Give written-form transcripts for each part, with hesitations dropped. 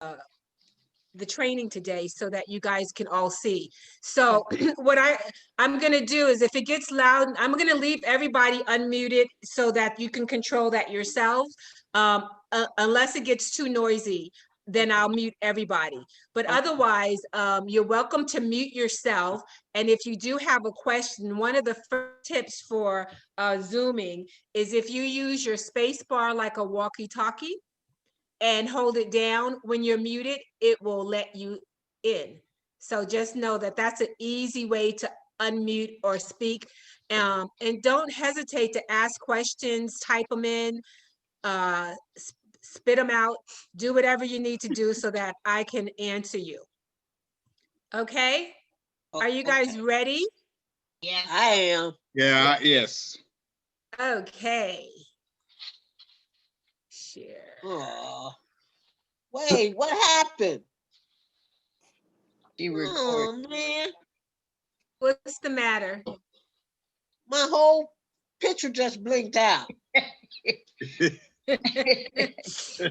the training today so that you guys can all see. So what I'm gonna do is if it gets loud, I'm gonna leave everybody unmuted so that you can control that yourself. Unless it gets too noisy, then I'll mute everybody. But otherwise, you're welcome to mute yourself. And if you do have a question, one of the first tips for Zooming is if you use your space bar like a walkie-talkie, and hold it down when you're muted, it will let you in. So just know that that's an easy way to unmute or speak. And don't hesitate to ask questions, type them in, spit them out, do whatever you need to do so that I can answer you. Okay? Are you guys ready? Yes, I am. Yeah, yes. Okay. Share. Oh, wait, what happened? Oh, man. What's the matter? My whole picture just blinked out.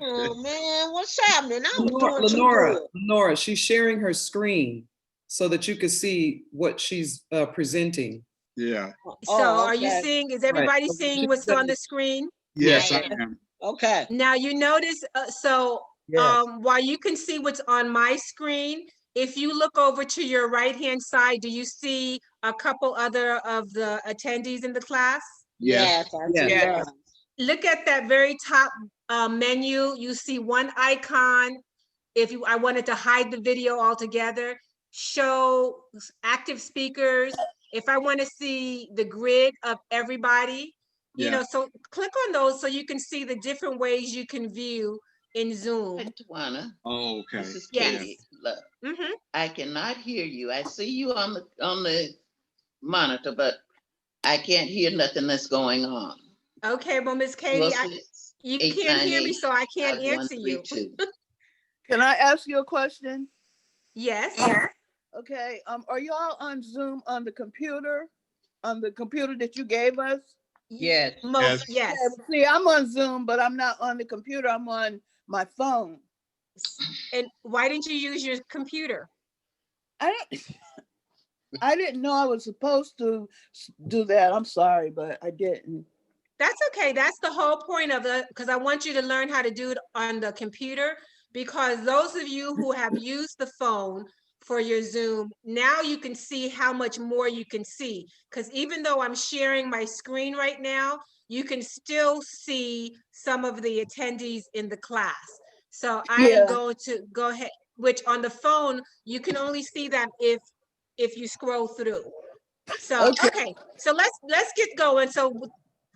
Oh, man, what's happening? I was doing too good. Lenora, she's sharing her screen so that you can see what she's presenting. Yeah. So are you seeing, is everybody seeing what's on the screen? Yes, I am. Okay. Now you notice, while you can see what's on my screen, if you look over to your right-hand side, do you see a couple other of the attendees in the class? Yes. Yes. Look at that very top menu. You see one icon. I wanted to hide the video altogether, show active speakers. If I want to see the grid of everybody, you know, so click on those so you can see the different ways you can view in Zoom. Tawana. Oh, okay. This is Katie. Look, I cannot hear you. I see you on the monitor, but I can't hear nothing that's going on. Okay, well, Miss Katie, you can't hear me, so I can't answer you. Can I ask you a question? Yes. Okay. Are you all on Zoom on the computer that you gave us? Yes. Yes. See, I'm on Zoom, but I'm not on the computer. I'm on my phone. And why didn't you use your computer? I didn't know I was supposed to do that. I'm sorry, but I didn't. That's okay. That's the whole point of it, because I want you to learn how to do it on the computer, because those of you who have used the phone for your Zoom, now you can see how much more you can see. Because even though I'm sharing my screen right now, you can still see some of the attendees in the class. So I am going to go ahead, which on the phone, you can only see that if you scroll through. So, okay, so let's get going. So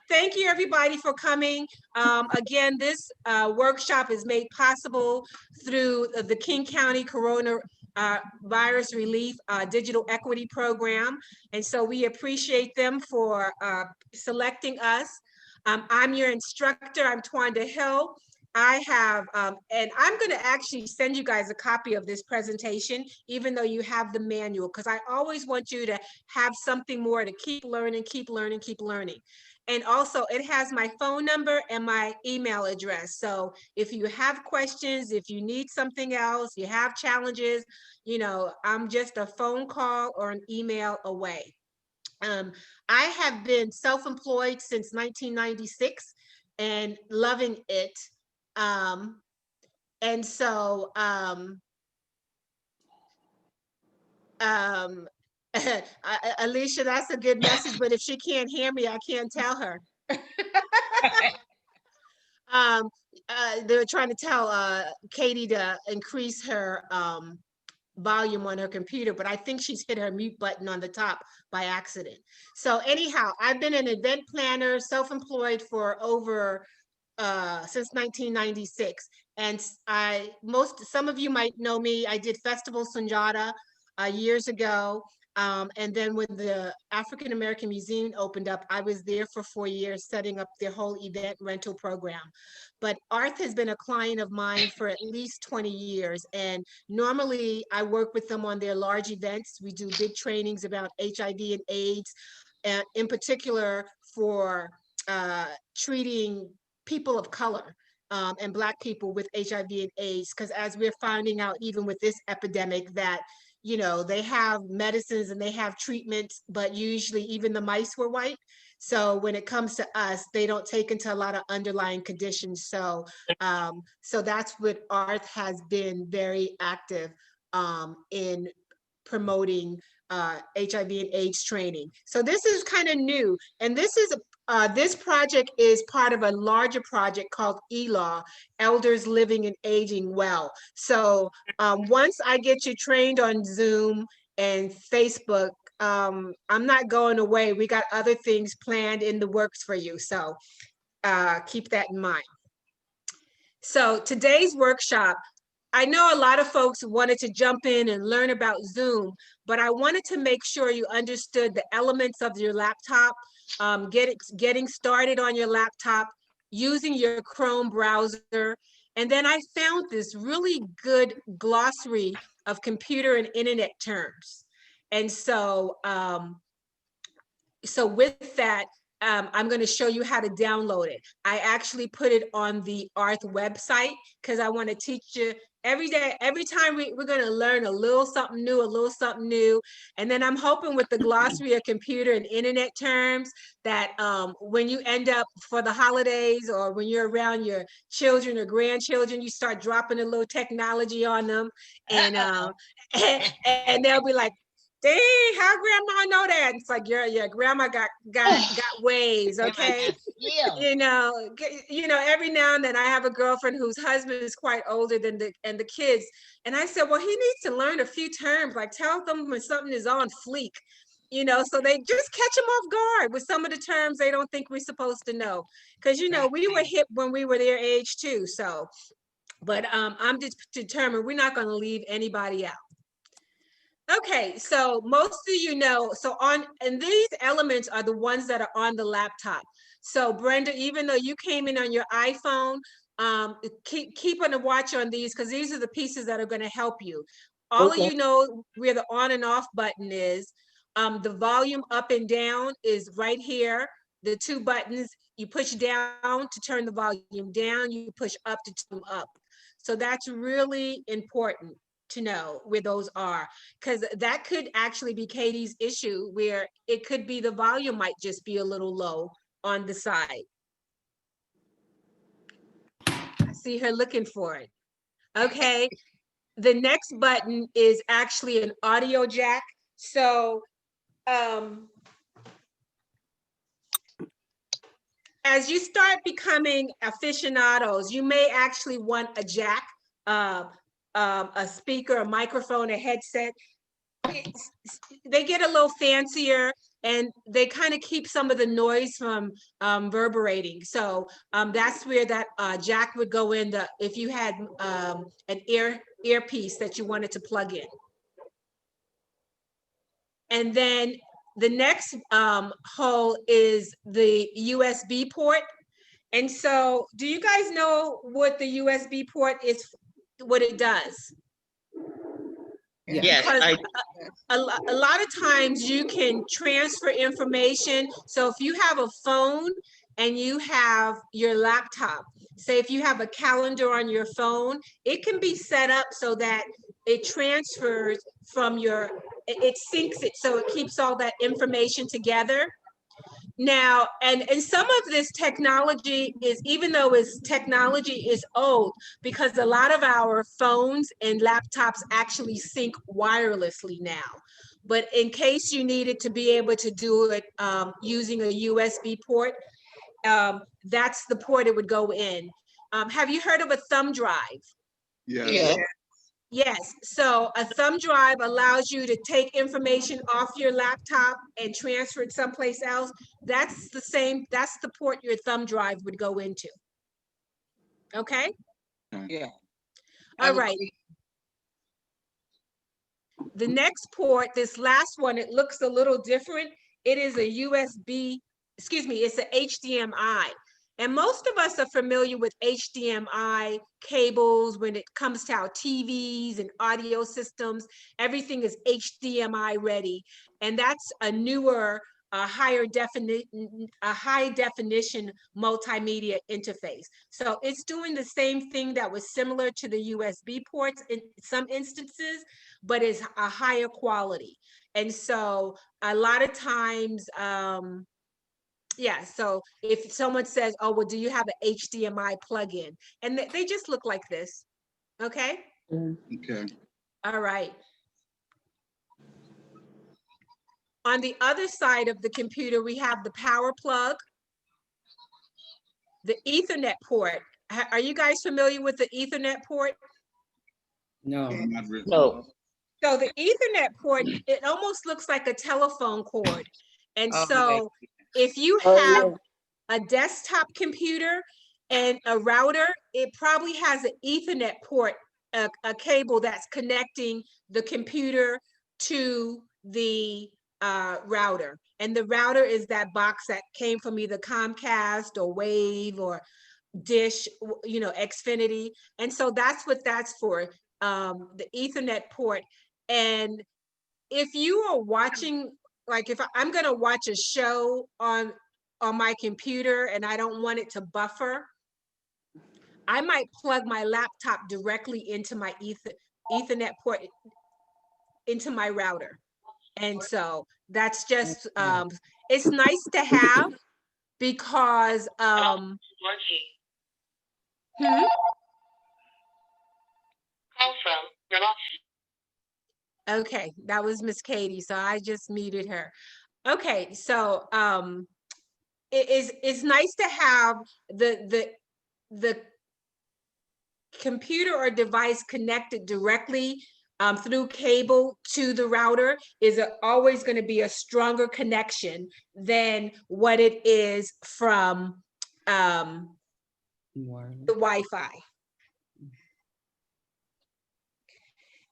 thank you everybody for coming. Again, this workshop is made possible through the King County Corona Virus Relief Digital Equity Program. And so we appreciate them for selecting us. I'm your instructor, I'm Twanda Hill. I have, and I'm going to actually send you guys a copy of this presentation, even though you have the manual, because I always want you to have something more to keep learning, keep learning, keep learning. And also it has my phone number and my email address. So if you have questions, if you need something else, you have challenges, you know, I'm just a phone call or an email away. I have been self-employed since 1996 and loving it. And so, Alicia, that's a good message, but if she can't hear me, I can't tell her. They were trying to tell Katie to increase her volume on her computer, but I think she's hit her mute button on the top by accident. So anyhow, I've been an event planner, self-employed for over since 1996. And some of you might know me. I did Festival Sunjata years ago. And then when the African American Museum opened up, I was there for 4 years setting up their whole event rental program. But AARTH has been a client of mine for at least 20 years. And normally I work with them on their large events. We do big trainings about HIV and AIDS, and in particular for treating people of color. and Black people with HIV and AIDS, because as we're finding out, even with this epidemic, that they have medicines and they have treatments, but usually even the mice were white. So when it comes to us, they don't take into a lot of underlying conditions. So that's what AARTH has been very active in promoting HIV and AIDS training. So this is kind of new, and this project is part of a larger project called ELAW, Elders Living and Aging Well. So once I get you trained on Zoom and Facebook, I'm not going away. We got other things planned in the works for you. So keep that in mind. So today's workshop, I know a lot of folks wanted to jump in and learn about Zoom, but I wanted to make sure you understood the elements of your laptop, getting started on your laptop, using your Chrome browser. And then I found this really good glossary of computer and internet terms. And so, with that, I'm going to show you how to download it. I actually put it on the AARTH website because I want to teach you every day. Every time we're going to learn a little something new. And then I'm hoping with the glossary of computer and internet terms that when you end up for the holidays or when you're around your children or grandchildren, you start dropping a little technology on them, and and they'll be like, dang, how grandma know that? It's like, yeah, grandma got ways, okay? Yeah. Every now and then I have a girlfriend whose husband is quite older than the kids. And I said, well, he needs to learn a few terms, like tell them when something is on fleek, so they just catch them off guard with some of the terms they don't think we're supposed to know. Because, we were hip when we were their age too. So, but I'm just determined we're not going to leave anybody out. Okay, so most of and these elements are the ones that are on the laptop. So Brenda, even though you came in on your iPhone, keep on a watch on these because these are the pieces that are going to help you. All of you know where the on and off button is. The volume up and down is right here. The two buttons, you push down to turn the volume down, you push up to turn up. So that's really important to know where those are, because that could actually be Katie's issue, where it could be the volume might just be a little low on the side. I see her looking for it. Okay, the next button is actually an audio jack. So as you start becoming aficionados, you may actually want a jack, a speaker, a microphone, a headset. They get a little fancier and they kind of keep some of the noise from reverberating. So that's where that jack would go in if you had an earpiece that you wanted to plug in. And then the next hole is the USB port. And so do you guys know what the USB port is, what it does? Yes, Because a lot of times you can transfer information. So if you have a phone and you have your laptop, say if you have a calendar on your phone, it can be set up so that it transfers from it syncs it, so it keeps all that information together. Now, and some of this technology is, even though technology is old, because a lot of our phones and laptops actually sync wirelessly now. But in case you needed to be able to do it using a USB port, that's the port it would go in. Have you heard of a thumb drive? Yes. Yes, so a thumb drive allows you to take information off your laptop and transfer it someplace else. That's the port your thumb drive would go into. Okay? Yeah. All right. The next port, this last one, it looks a little different. It is a it's a HDMI. And most of us are familiar with HDMI cables when it comes to our TVs and audio systems. Everything is HDMI ready. And that's a newer a high definition multimedia interface. So it's doing the same thing that was similar to the USB ports in some instances, but is a higher quality. And so a lot of times, yeah, so if someone says, oh, well, do you have an HDMI plug-in? And they just look like this, okay? Okay. All right. On the other side of the computer, we have the power plug, the Ethernet port. Are you guys familiar with the Ethernet port? No. Not really. No. So the Ethernet port, it almost looks like a telephone cord. And Oh, so if you Oh, have a desktop computer and a router, it probably has an Ethernet port, a cable that's connecting the computer to the router. And the router is that box that came from either Comcast or Wave or Dish, you know, Xfinity. And so that's what that's for, the Ethernet port. And if you are watching, like if I'm going to watch a show on my computer and I don't want it to buffer, I might plug my laptop directly into my Ethernet port into my router. And so that's just, it's nice to have because, okay, that was Miss Katie, so I just muted her. Okay, so it's nice to have the computer or device connected directly through cable to the router is always going to be a stronger connection than what it is from the Wi-Fi.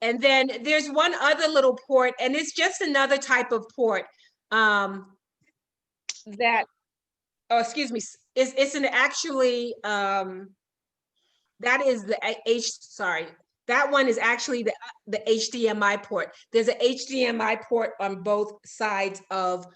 And then there's one other little port, and it's just another type of port that, oh, excuse me, it's an actually, that is the that one is actually the HDMI port. There's an HDMI port on both sides of,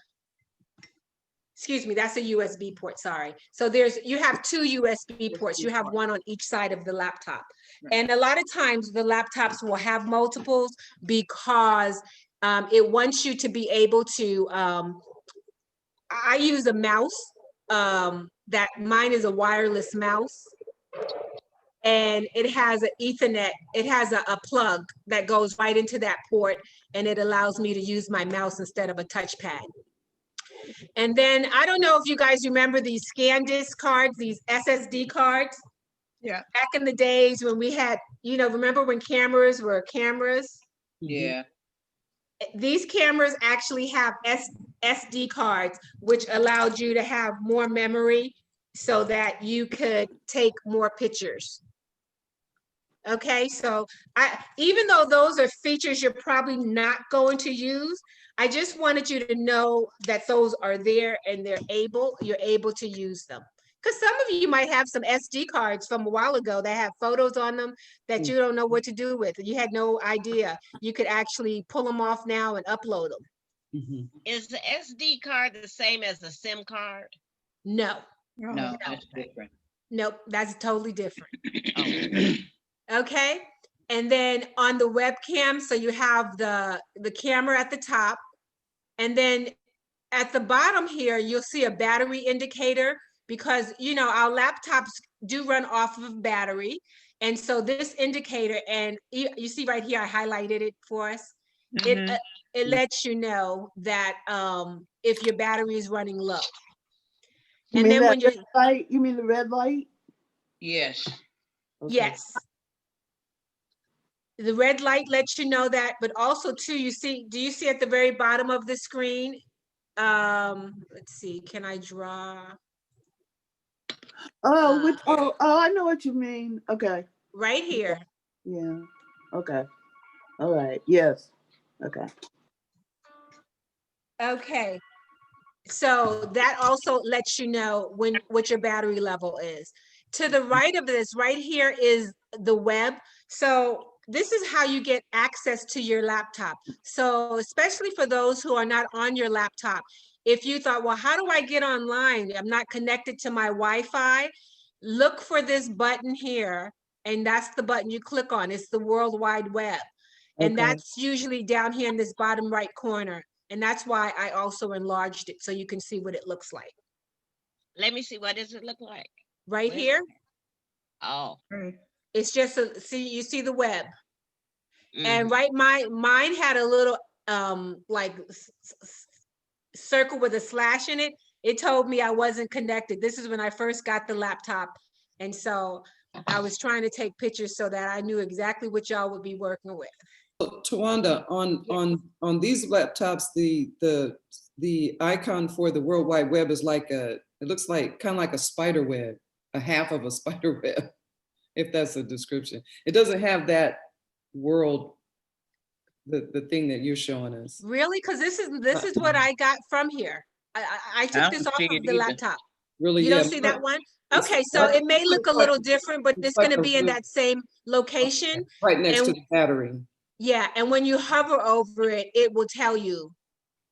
excuse me, that's a USB port, sorry. So you have two USB ports. You have one on each side of the laptop. And a lot of times the laptops will have multiples because it wants you to be able to, I use a mouse, that mine is a wireless mouse. And it has an Ethernet, it has a plug that goes right into that port, and it allows me to use my mouse instead of a touchpad. And then I don't know if you guys remember these ScanDisk cards, these SSD cards. Yeah. Back in the days when we had, you know, remember when cameras were cameras? Yeah. These cameras actually have SD cards, which allowed you to have more memory so that you could take more pictures. Okay, so even though those are features you're probably not going to use, I just wanted you to know that those are there and you're able to use them. Because some of you might have some SD cards from a while ago that have photos on them that you don't know what to do with. You had no idea. You could actually pull them off now and upload them. Is the SD card the same as the SIM card? No. No, that's different. Nope, that's totally different. Okay, and then on the webcam, so you have the camera at the top, and then at the bottom here, you'll see a battery indicator because, you know, our laptops do run off of battery. And so this indicator, and you see right here, I highlighted it for us. It lets you know that if your battery is running low. And then when you're light, you mean the red light? Yes. Okay. Yes. The red light lets you know that, but also too, do you see at the very bottom of the screen? Let's see, can I draw? Oh, I know what you mean. Okay. Right here. Yeah. Okay. All right. Yes. Okay. Okay. So that also lets you know what your battery level is. To the right of this, right here is the web. So this is how you get access to your laptop. So especially for those who are not on your laptop, if you thought, well, how do I get online? I'm not connected to my Wi-Fi. Look for this button here, and that's the button you click on. It's the World Wide Web. And Okay. that's usually down here in this bottom right corner. And that's why I also enlarged it so you can see what it looks like. Let me see, what does it look like? Right Where? here, Oh. it's just you see the web. And mhm. mine had a little like circle with a slash in it. It told me I wasn't connected. This is when I first got the laptop. And so I was trying to take pictures so that I knew exactly what y'all would be working with. So, Tawanda, on these laptops, the icon for the World Wide Web is like it looks like kind of like a spider web, a half of a spider web, if that's a description. It doesn't have that world, the thing that you're showing us. Really? Because this is what I got from here. I took this off of the laptop. Really, You yeah. don't see that one? It's Okay, so it may look a little different, but it's like going to a be in blue- that same location. right next And to the battery. yeah, and when you hover over it, it will tell you.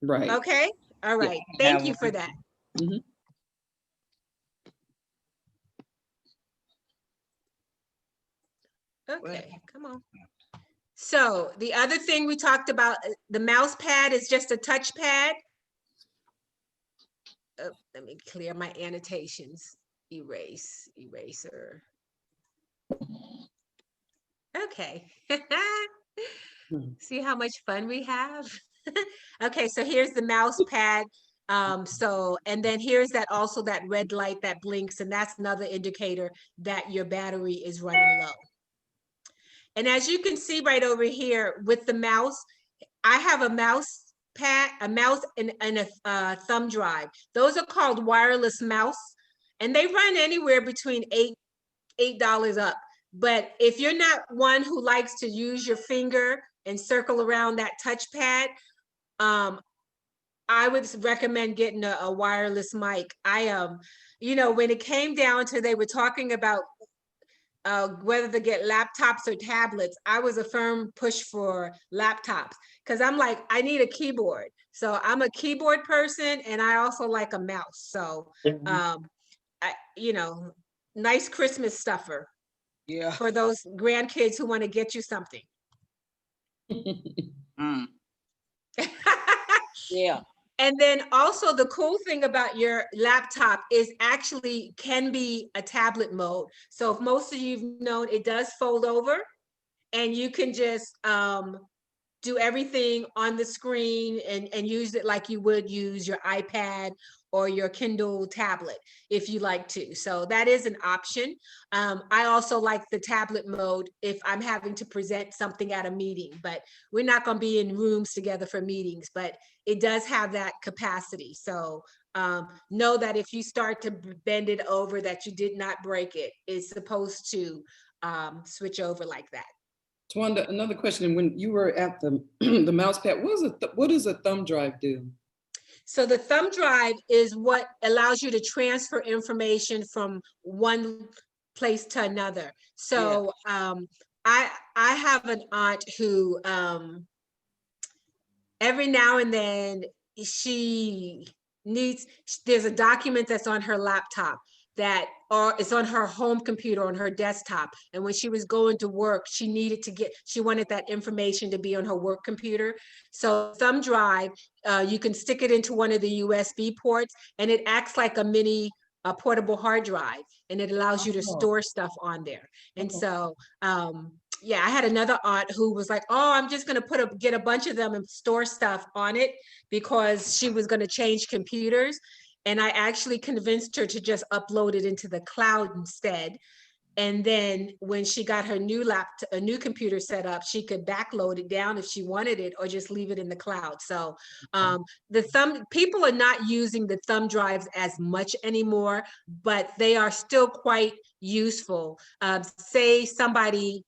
Right. Okay. All right. Yeah. Thank you for that. Mhm. Okay, come on. So the other thing we talked about, the mouse pad is just a touch pad. Oh, let me clear my annotations. Eraser. Okay. See how much fun we have? Okay, so here's the mouse pad. And then here's that also that red light that blinks, and that's another indicator that your battery is running low. And as you can see right over here with the mouse, I have a mouse pad, a mouse and a thumb drive. Those are called wireless mouse, and they run anywhere between $8 up. But if you're not one who likes to use your finger and circle around that touchpad, I would recommend getting a wireless mic. When it came down to they were talking about whether to get laptops or tablets, I was a firm push for laptops because I'm like, I need a keyboard. So I'm a keyboard person, and I also like a mouse. So, nice Christmas stuffer. Yeah. For those grandkids who want to get you something. Yeah. And then also the cool thing about your laptop is actually can be a tablet mode. So if most of you've known, it does fold over, and you can just do everything on the screen and use it like you would use your iPad or your Kindle tablet if you like to. So that is an option. I also like the tablet mode if I'm having to present something at a meeting, but we're not going to be in rooms together for meetings, but it does have that capacity. So know that if you start to bend it over, that you did not break it. It's supposed to switch over like that. Tawanda, another question. When you were at the the mouse pad, what does a thumb drive do? So the thumb drive is what allows you to transfer information from one place to another. So I have an aunt who every now and then there's a document that's on her laptop or it's on her home computer on her desktop, and when she was going to work, she wanted that information to be on her work computer. So thumb drive, you can stick it into one of the USB ports, and it acts like a portable hard drive, and it allows you to store stuff on there. And so yeah, I had another aunt who was like, oh, I'm just going to get a bunch of them and store stuff on it because she was going to change computers. And I actually convinced her to just upload it into the cloud instead. And then when she got her a new computer set up, she could backload it down if she wanted it, or just leave it in the cloud. So people are not using the thumb drives as much anymore, but they are still quite useful. Say somebody,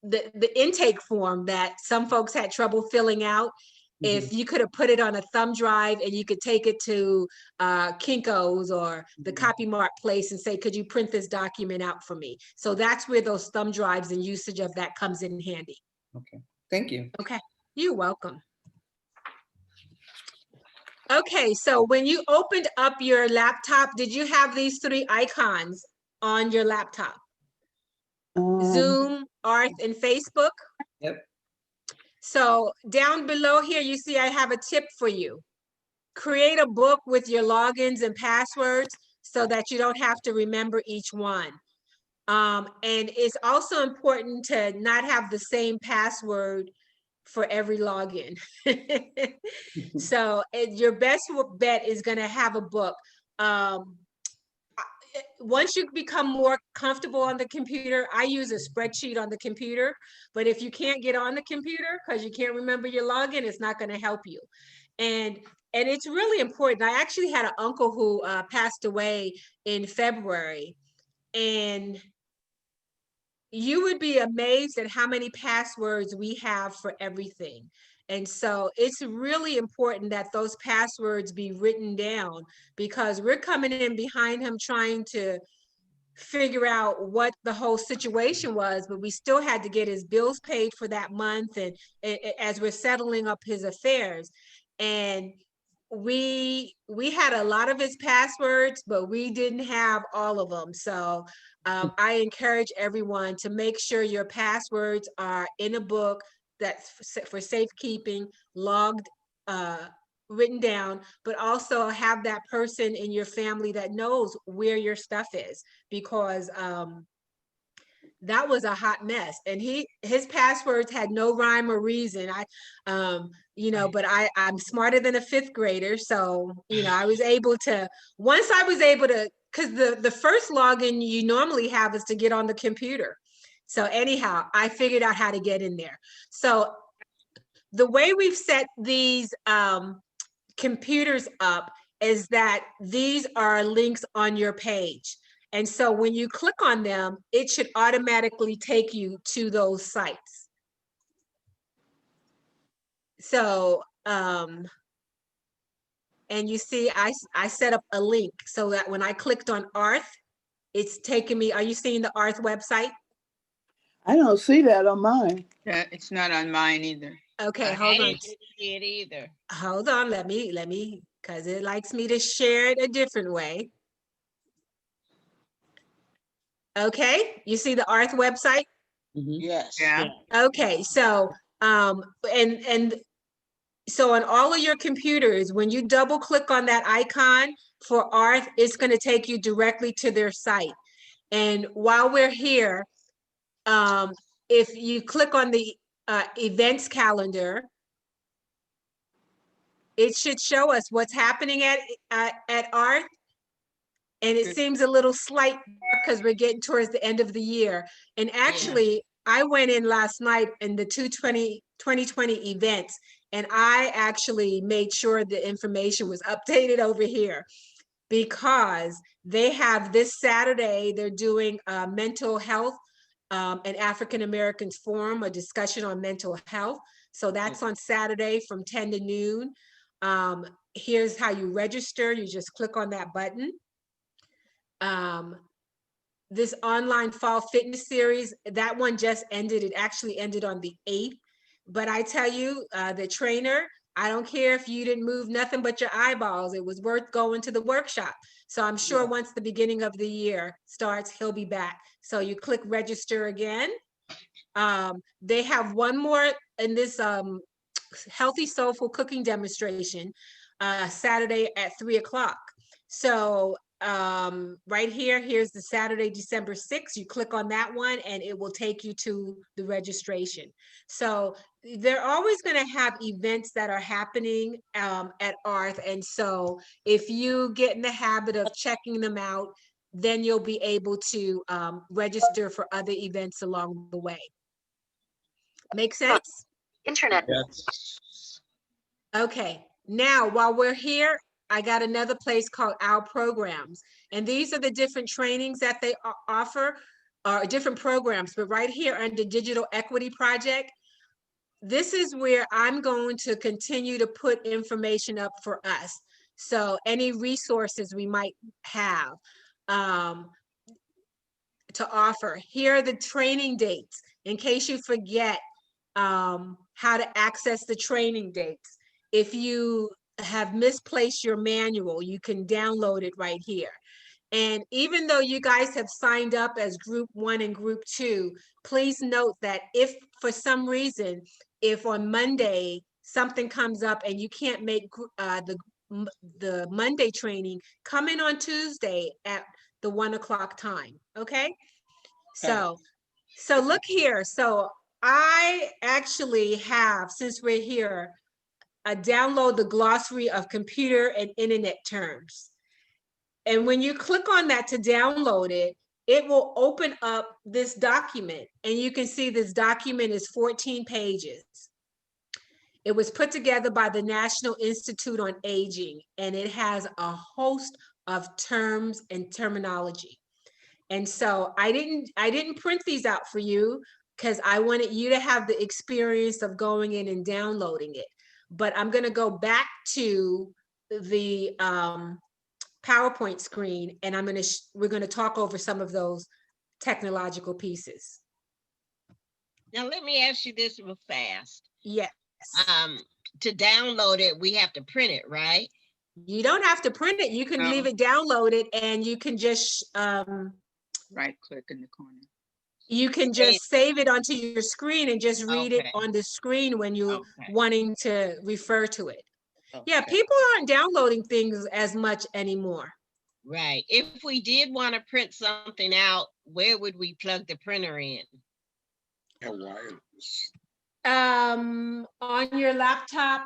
the intake form that some folks had trouble filling out, if you could have put it on a thumb drive and you could take it to Kinko's or the copy mart place and say, could you print this document out for me? So that's where those thumb drives and usage of that comes in handy. Okay, thank you. Okay, you're welcome. Okay, so when you opened up your laptop, did you have these 3 icons on your laptop? Zoom, AARTH, and Facebook? Yep. So down below here, you see I have a tip for you. Create a book with your logins and passwords so that you don't have to remember each one. And it's also important to not have the same password for every login. So your best bet is going to have a book. Once you become more comfortable on the computer, I use a spreadsheet on the computer, but if you can't get on the computer because you can't remember your login, it's not going to help you. And it's really important. I actually had an uncle who passed away in February, and you would be amazed at how many passwords we have for everything. And so it's really important that those passwords be written down, because we're coming in behind him trying to figure out what the whole situation was, but we still had to get his bills paid for that month, and as we're settling up his affairs. And we had a lot of his passwords, but we didn't have all of them. So I encourage everyone to make sure your passwords are in a book that's for safekeeping, logged, written down, but also have that person in your family that knows where your stuff is, because that was a hot mess. And his passwords had no rhyme or reason. But I'm smarter than a 5th grader. So, I was able to, because the first login you normally have is to get on the computer. So anyhow, I figured out how to get in there. So the way we've set these computers up is that these are links on your page. And so when you click on them, it should automatically take you to those sites. So, and you see, I set up a link so that when I clicked on AARTH, it's taking me, are you seeing the AARTH website? I don't see that on mine. Yeah, it's not on mine either. Okay, I hold on. didn't see it either. Hold on, let me, because it likes me to share it a different way. Okay, you see the AARTH website? Yes. Yeah. Okay, so and so on all of your computers, when you double click on that icon for AARTH, it's going to take you directly to their site. And while we're here, if you click on the events calendar, it should show us what's happening at AARTH. And it seems a little slight because we're getting towards the end of the year. And actually, I went in last night in the 2020 events, and I actually made sure the information was updated over here, because they have this Saturday, they're doing mental health, an African Americans forum, a discussion on mental health. So that's on Saturday from 10 to noon. Here's how you register. You just click on that button. This online fall fitness series, that one just ended. It actually ended on the 8th. But I tell you, the trainer, I don't care if you didn't move nothing but your eyeballs, it was worth going to the workshop. So I'm sure once the beginning of the year starts, he'll be back. So you click register again. They have one more in this healthy soulful cooking demonstration Saturday at 3 o'clock. So right here's the Saturday, December 6th. You click on that one and it will take you to the registration. So they're always going to have events that are happening at AARTH. And so if you get in the habit of checking them out, then you'll be able to register for other events along the way. Make sense? Internet. Yes. Okay, now while we're here, I got another place called Our Programs. And these are the different trainings that they offer, or different programs. But right here under Digital Equity Project, this is where I'm going to continue to put information up for us. So any resources we might have to offer. Here are the training dates in case you forget how to access the training dates. If you have misplaced your manual, you can download it right here. And even though you guys have signed up as group 1 and group 2, please note that if for some reason, if on Monday something comes up and you can't make the Monday training, come in on Tuesday at the 1 o'clock time. Okay. So look here. So I actually have, since we're here, download the glossary of computer and internet terms. And when you click on that to download it, it will open up this document. And you can see this document is 14 pages. It was put together by the National Institute on Aging, and it has a host of terms and terminology. And so I didn't print these out for you because I wanted you to have the experience of going in and downloading it. But I'm going to go back to the PowerPoint screen, and we're going to talk over some of those technological pieces. Now, let me ask you this real fast. Yes. To download it, we have to print it, right? You don't have to print it. You can leave it downloaded, and you can just Right click in the corner. you can just save it onto your screen and just read it on the screen when you're wanting to refer to it. Yeah, people aren't downloading things as much anymore. Right. If we did want to print something out, where would we plug the printer in? On your laptop,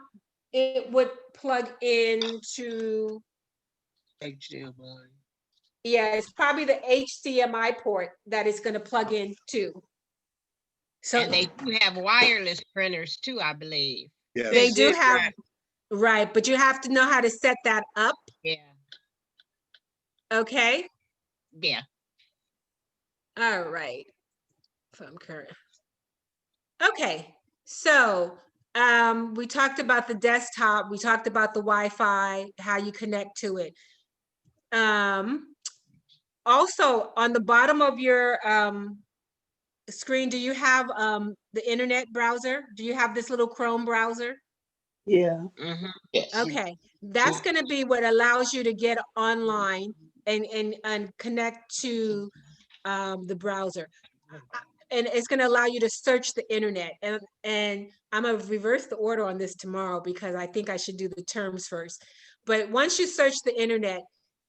it would plug into HDMI. Yeah, it's probably the HDMI port that it's going to plug in to. So and they do have wireless printers too, I believe. Yes. They do have, right, but you have to know how to set that up. Yeah. Okay. Yeah. All right. From current. Okay. So we talked about the desktop. We talked about the Wi-Fi, how you connect to it. Also, on the bottom of your screen, do you have the internet browser? Do you have this little Chrome browser? Yeah. Mm-hmm. Yes. Okay, that's going to be what allows you to get online and connect to the browser. And it's going to allow you to search the internet. And I'm going to reverse the order on this tomorrow because I think I should do the terms first. But once you search the internet,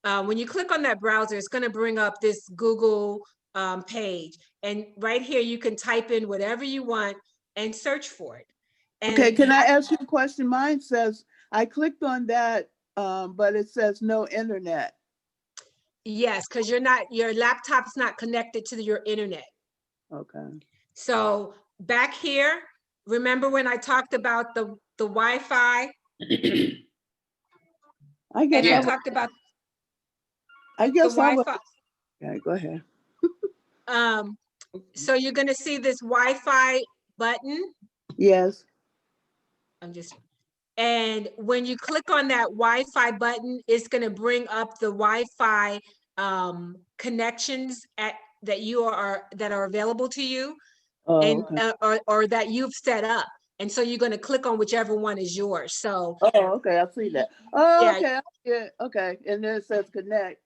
when you click on that browser, it's going to bring up this Google page. And right here, you can type in whatever you want and search for it. And okay, can I ask you a question? Mine says, I clicked on that, but it says no internet. Yes, because your laptop's not connected to your internet. Okay. So back here, remember when I talked about the Wi-Fi? I guess and I talked about I guess the Wi-Fi. Okay, go ahead. So you're going to see this Wi-Fi button. Yes. And when you click on that Wi-Fi button, it's going to bring up the Wi-Fi connections that are available to you, and okay. or that you've set up. And so you're going to click on whichever one is yours. So okay, I see that. Oh, yeah. okay, yeah, okay. And then it says connect.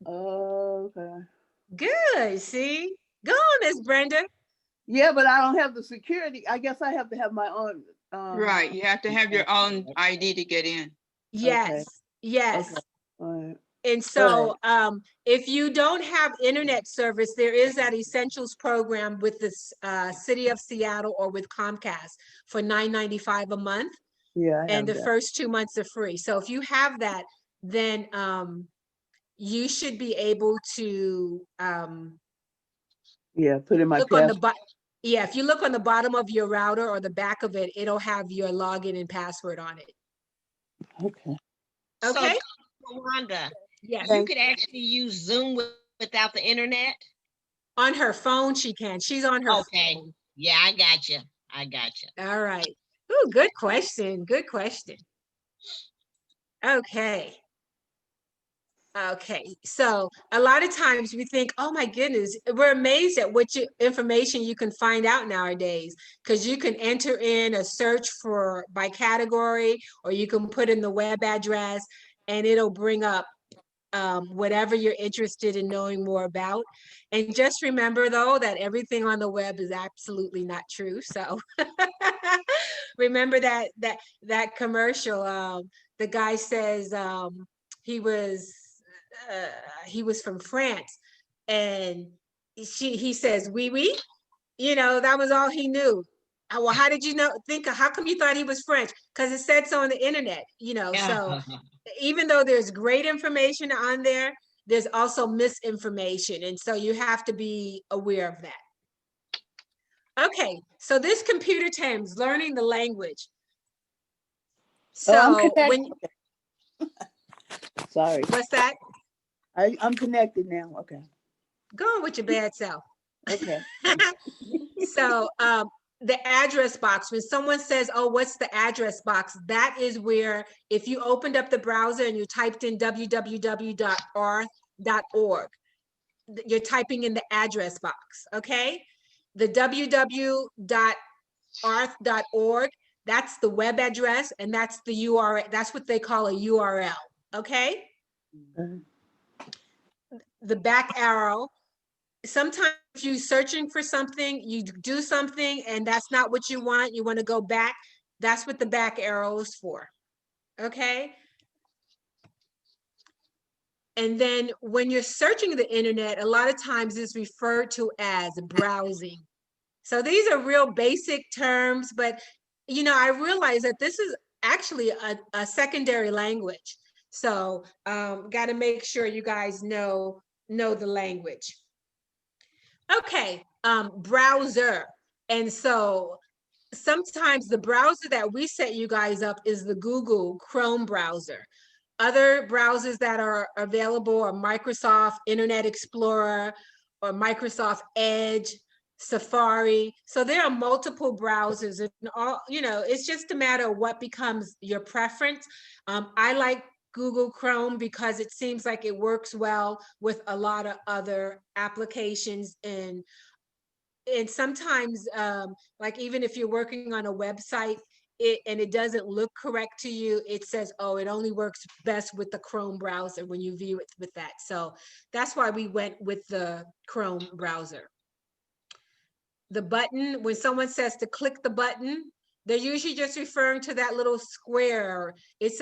Okay. Good. See, go on, Miss Brenda. Yeah, but I don't have the security. I guess I have to have my own. Right, you have to have your own ID to get in. Yes. Okay. Yes. Okay. All right. And so if you don't have internet service, there is that Essentials program with the City of Seattle or with Comcast for $9.95 a month. Yeah. And the first 2 months are free. So if you have that, then you should be able to put in my look on the if you look on the bottom of your router or the back of it, it'll have your login and password on it. Okay. Okay. So, Wanda, yes, you could actually use Zoom without the internet? On her phone, she can. She's on her phone. Yeah, I got you. All right. Ooh, good question. Good question. Okay. Okay, so a lot of times we think, oh my goodness, we're amazed at what information you can find out nowadays, because you can enter in a search for by category, or you can put in the web address and it'll bring up whatever you're interested in knowing more about. And just remember though, that everything on the web is absolutely not true. So remember that commercial, the guy says he was he was from France, and he says oui oui, that was all he knew. Well, how did you know? How come you thought he was French? Because it said so on the internet, so even though there's great information on there, there's also misinformation. And so you have to be aware of that. Okay, so this computer terms, learning the language. I'm So connected. Sorry. What's that? I'm connected now. Okay. Go on with your bad self. Okay. So the address box, when someone says, oh, what's the address box? That is where, if you opened up the browser and you typed in www.arth.org, you're typing in the address box, okay? The www.arth.org, that's the web address, and that's the URL. That's what they call a URL, okay? The back arrow, sometimes if you're searching for something, you do something and that's not what you want to go back, that's what the back arrow is for, okay? And then when you're searching the internet, a lot of times it's referred to as browsing. So these are real basic terms, but I realize that this is actually a secondary language. So got to make sure you guys know the language. Okay, browser. And so sometimes the browser that we set you guys up is the Google Chrome browser. Other browsers that are available are Microsoft Internet Explorer or Microsoft Edge, Safari. So there are multiple browsers, and all, it's just a matter of what becomes your preference. I like Google Chrome because it seems like it works well with a lot of other applications, and sometimes like even if you're working on a website and it doesn't look correct to you, it says, oh, it only works best with the Chrome browser when you view it with that. So that's why we went with the Chrome browser. The button, when someone says to click the button, they're usually just referring to that little square. It's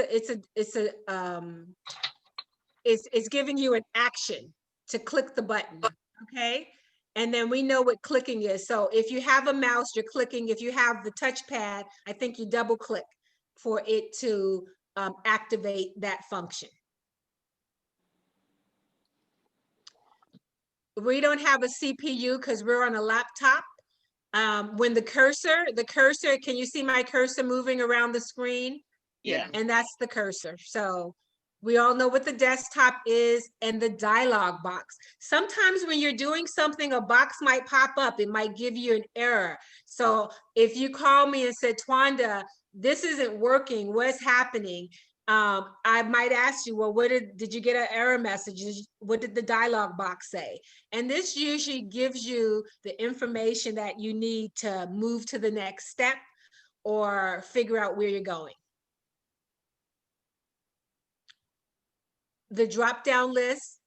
giving you an action to click the button, okay? And then we know what clicking is. So if you have a mouse, you're clicking. If you have the touchpad, I think you double click for it to activate that function. We don't have a CPU because we're on a laptop. When the cursor, can you see my cursor moving around the screen? Yeah. And that's the cursor. So we all know what the desktop is and the dialog box. Sometimes when you're doing something, a box might pop up. It might give you an error. So if you call me and said, Twanda, this isn't working, what's happening? I might ask you, well, did you get an error message? What did the dialog box say? And this usually gives you the information that you need to move to the next step or figure out where you're going. The drop-down list,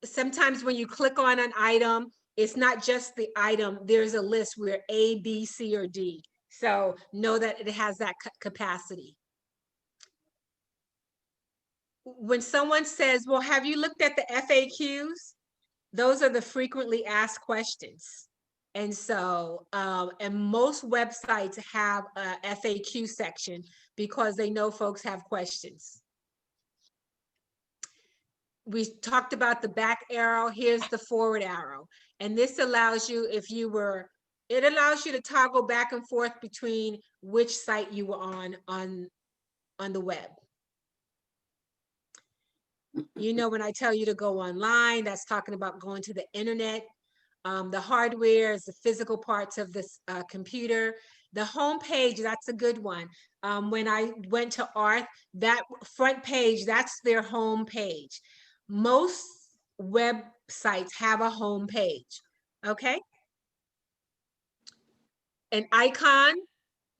sometimes when you click on an item, it's not just the item, there's a list where A, B, C, or D. So know that it has that capacity. When someone says, well, have you looked at the FAQs? Those are the frequently asked questions. And so, and most websites have a FAQ section because they know folks have questions. We talked about the back arrow. Here's the forward arrow. And this allows you, it allows you to toggle back and forth between which site you were on the web. When I tell you to go online, that's talking about going to the internet. The hardware is the physical parts of this computer. The home page, that's a good one. When I went to AARTH, that front page, that's their home page. most websites have a home page, okay? An icon,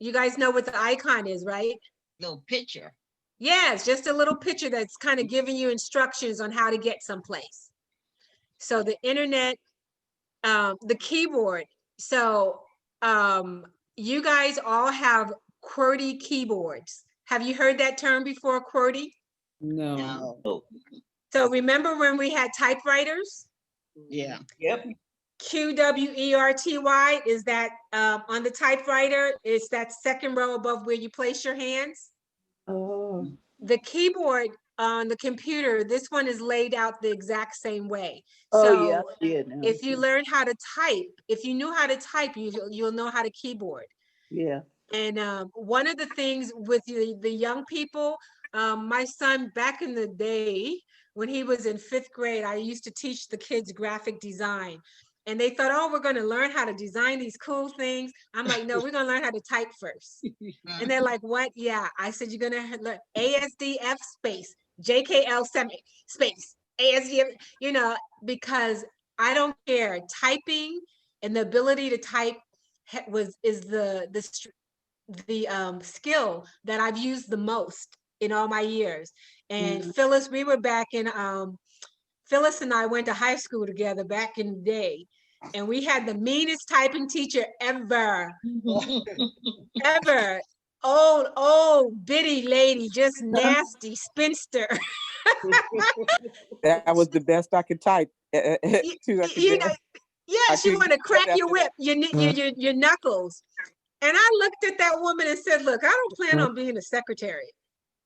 you guys know what the icon is, right? Little picture. Yeah, it's just a little picture that's kind of giving you instructions on how to get someplace. So the internet, the keyboard. So you guys all have QWERTY keyboards. Have you heard that term before, QWERTY? No. Oh, So remember when we had typewriters? yeah. Yep. QWERTY is that on the typewriter, it's that second row above where you place your hands. Oh. The keyboard on the computer, this one is laid out the exact same way. Oh, So yeah. Yeah. Now. if you learn how to type, if you knew how to type, you'll know how to keyboard. Yeah. And one of the things with the young people, my son back in the day, when he was in 5th grade, I used to teach the kids graphic design. And they thought, oh, we're going to learn how to design these cool things. I'm like, no, we're going to learn how to type first. And they're like, what? Yeah. I said, you're going to learn ASDF space, JKL space, ASDF, you know, because I don't care. Typing and the ability to type is the skill that I've used the most in all my years. And Phyllis, we were back in, Phyllis and I went to high school together back in the day, and we had the meanest typing teacher ever, ever. Old bitty lady, just nasty spinster. That was the best I could type. You know, yeah, I she couldn't wanted to keep crack up your after whip, your knuckles. And I looked at that woman and said, look, I don't plan on being a secretary.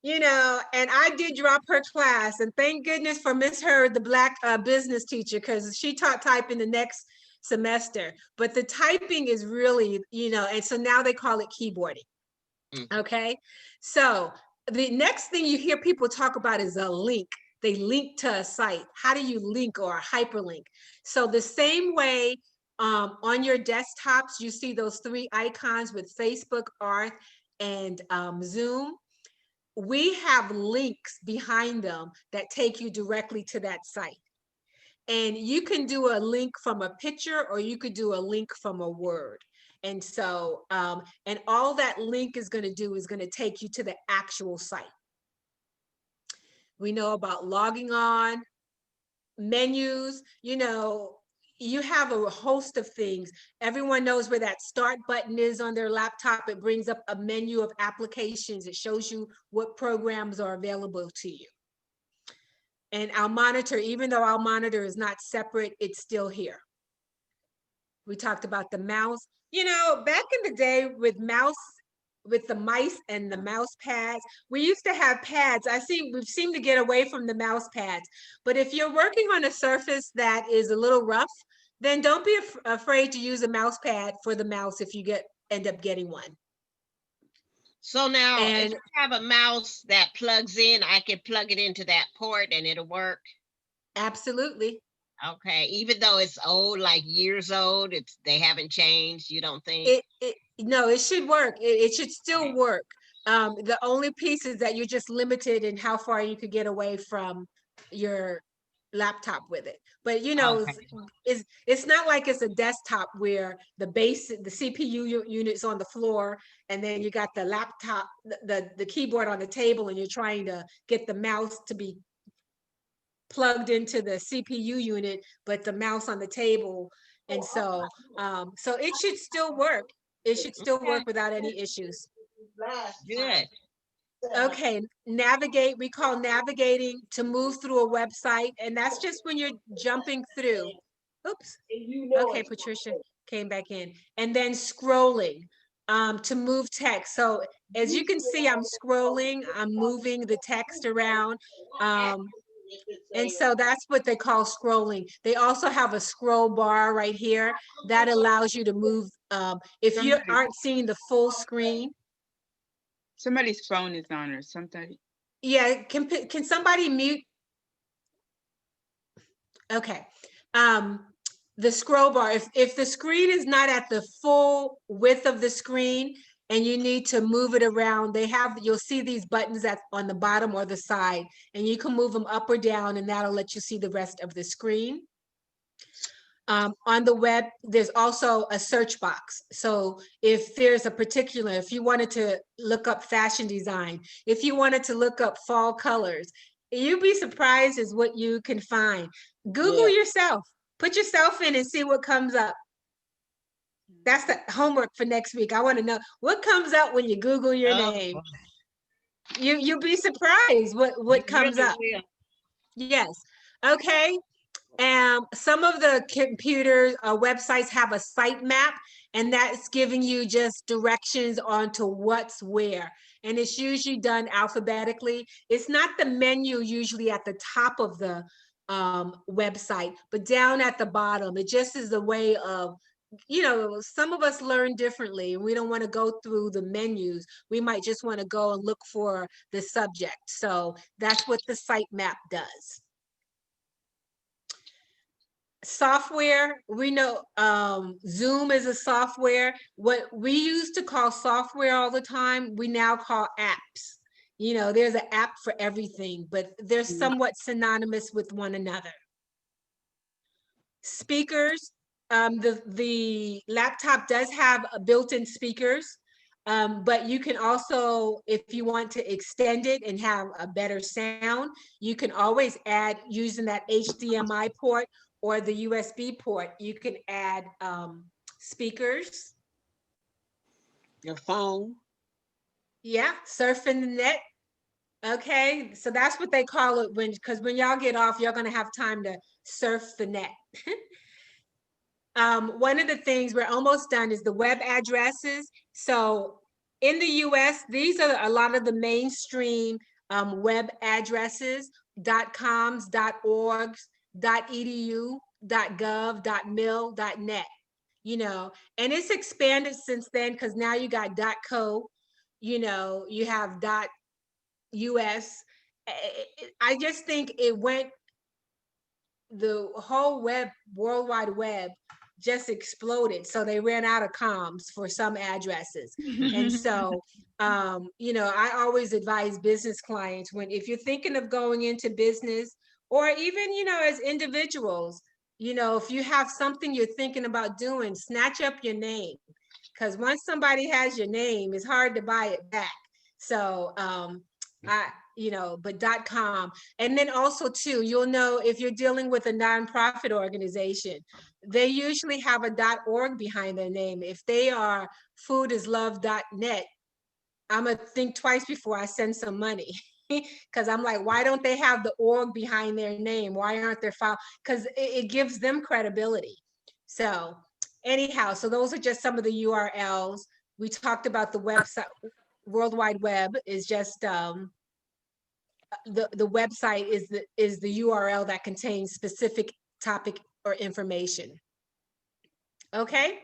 You know, and I did drop her class, and thank goodness for Miss Heard, the Black business teacher, because she taught typing the next semester. But the typing is really, you know, and so now they call it keyboarding. Okay, so the next thing you hear people talk about is a link. They link to a site. How do you link or a hyperlink? So the same way on your desktops, you see those 3 icons with Facebook, AARTH, and Zoom. We have links behind them that take you directly to that site. And you can do a link from a picture, or you could do a link from a word. And so, and all that link is going to do is going to take you to the actual site. We know about logging on, menus, you know, you have a host of things. Everyone knows where that start button is on their laptop. It brings up a menu of applications. It shows you what programs are available to you. And our monitor, even though our monitor is not separate, it's still here. We talked about the mouse. You know, back in the day with the mice and the mouse pads, we used to have pads. We've seemed to get away from the mouse pads. But if you're working on a surface that is a little rough, then don't be afraid to use a mouse pad for the mouse if you end up getting one. So now, And if I have a mouse that plugs in, I can plug it into that port and it'll work. absolutely. Okay, even though it's old, like years old, they haven't changed. You don't think? No, it should work. It should still work. The only piece is that you're just limited in how far you could get away from your laptop with it. But you know, Okay. it's not like it's a desktop where the CPU unit's on the floor, and then you got the laptop, the keyboard on the table, and you're trying to get the mouse to be plugged into the CPU unit, but the mouse on the table. And so, so it should still work. It should still work without any issues. Good. Okay, navigate, we call navigating to move through a website, and that's just when you're jumping through. Oops. Okay, Patricia came back in. And then scrolling to move text. So as you can see, I'm scrolling, I'm moving the text around. And so that's what they call scrolling. They also have a scroll bar right here that allows you to move. If you aren't seeing the full screen. Somebody's phone is on or something. Yeah, can somebody mute? Okay. The scroll bar, if the screen is not at the full width of the screen, and you need to move it around. You'll see these buttons on the bottom or the side, and you can move them up or down, and that'll let you see the rest of the screen. On the web, there's also a search box. So if you wanted to look up fashion design, if you wanted to look up fall colors, you'd be surprised as what you can find. Google yourself, put yourself in and see what comes up. That's the homework for next week. I want to know what comes up when you Google your name. You'll be surprised what comes up. Yes. Okay. Some of the computer websites have a site map, and that's giving you just directions onto what's where. And it's usually done alphabetically. It's not the menu usually at the top of the website, but down at the bottom. It just is a way of, some of us learn differently, and we don't want to go through the menus. We might just want to go and look for the subject. So that's what the site map does. Software, we know Zoom is a software. What we used to call software all the time, we now call apps. There's an app for everything, but they're somewhat synonymous with one another. Speakers, the laptop does have built-in speakers, but you can also, if you want to extend it and have a better sound, you can always add, using that HDMI port or the USB port, you can add speakers. Your phone. Yeah, surfing the net. Okay, so that's what they call it because when y'all get off, you're gonna have time to surf the net. One of the things, we're almost done, is the web addresses. So in the US, these are a lot of the mainstream web addresses: .coms, .orgs, .edu, .gov, .mil, .net, and it's expanded since then because now you got .co, you have .us. I just think the whole World Wide Web just exploded. So they ran out of comms for some addresses. And so, I always advise business clients, if you're thinking of going into business, or even, as individuals, if you have something you're thinking about doing, snatch up your name. Because once somebody has your name, it's hard to buy it back. So, but .com. And then also too, you'll know if you're dealing with a nonprofit organization, they usually have a .org behind their name. If they are foodislove.net, I'm gonna think twice before I send some money. Because I'm like, why don't they have the org behind their name? Why aren't there files? Because it gives them credibility. So anyhow, so those are just some of the URLs. We talked about the website. World Wide Web is just the website is the URL that contains specific topic or information. Okay,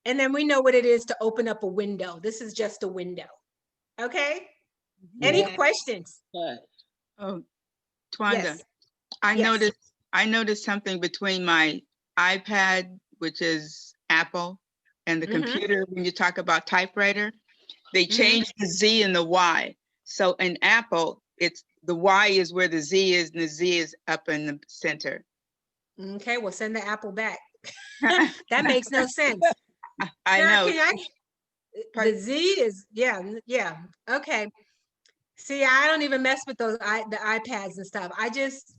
and then we know what it is to open up a window. This is just a window. Okay. Any questions? Oh, Twanda, Yes. I noticed something between my iPad, which is Apple, and the computer. When you talk about typewriter, they changed the Z and the Y. So in Apple, it's the Y is where the Z is, and the Z is up in the center. Okay, we'll send the Apple back. That makes no sense. I know. The Z is, yeah. Okay. See, I don't even mess with the iPads and stuff. I just,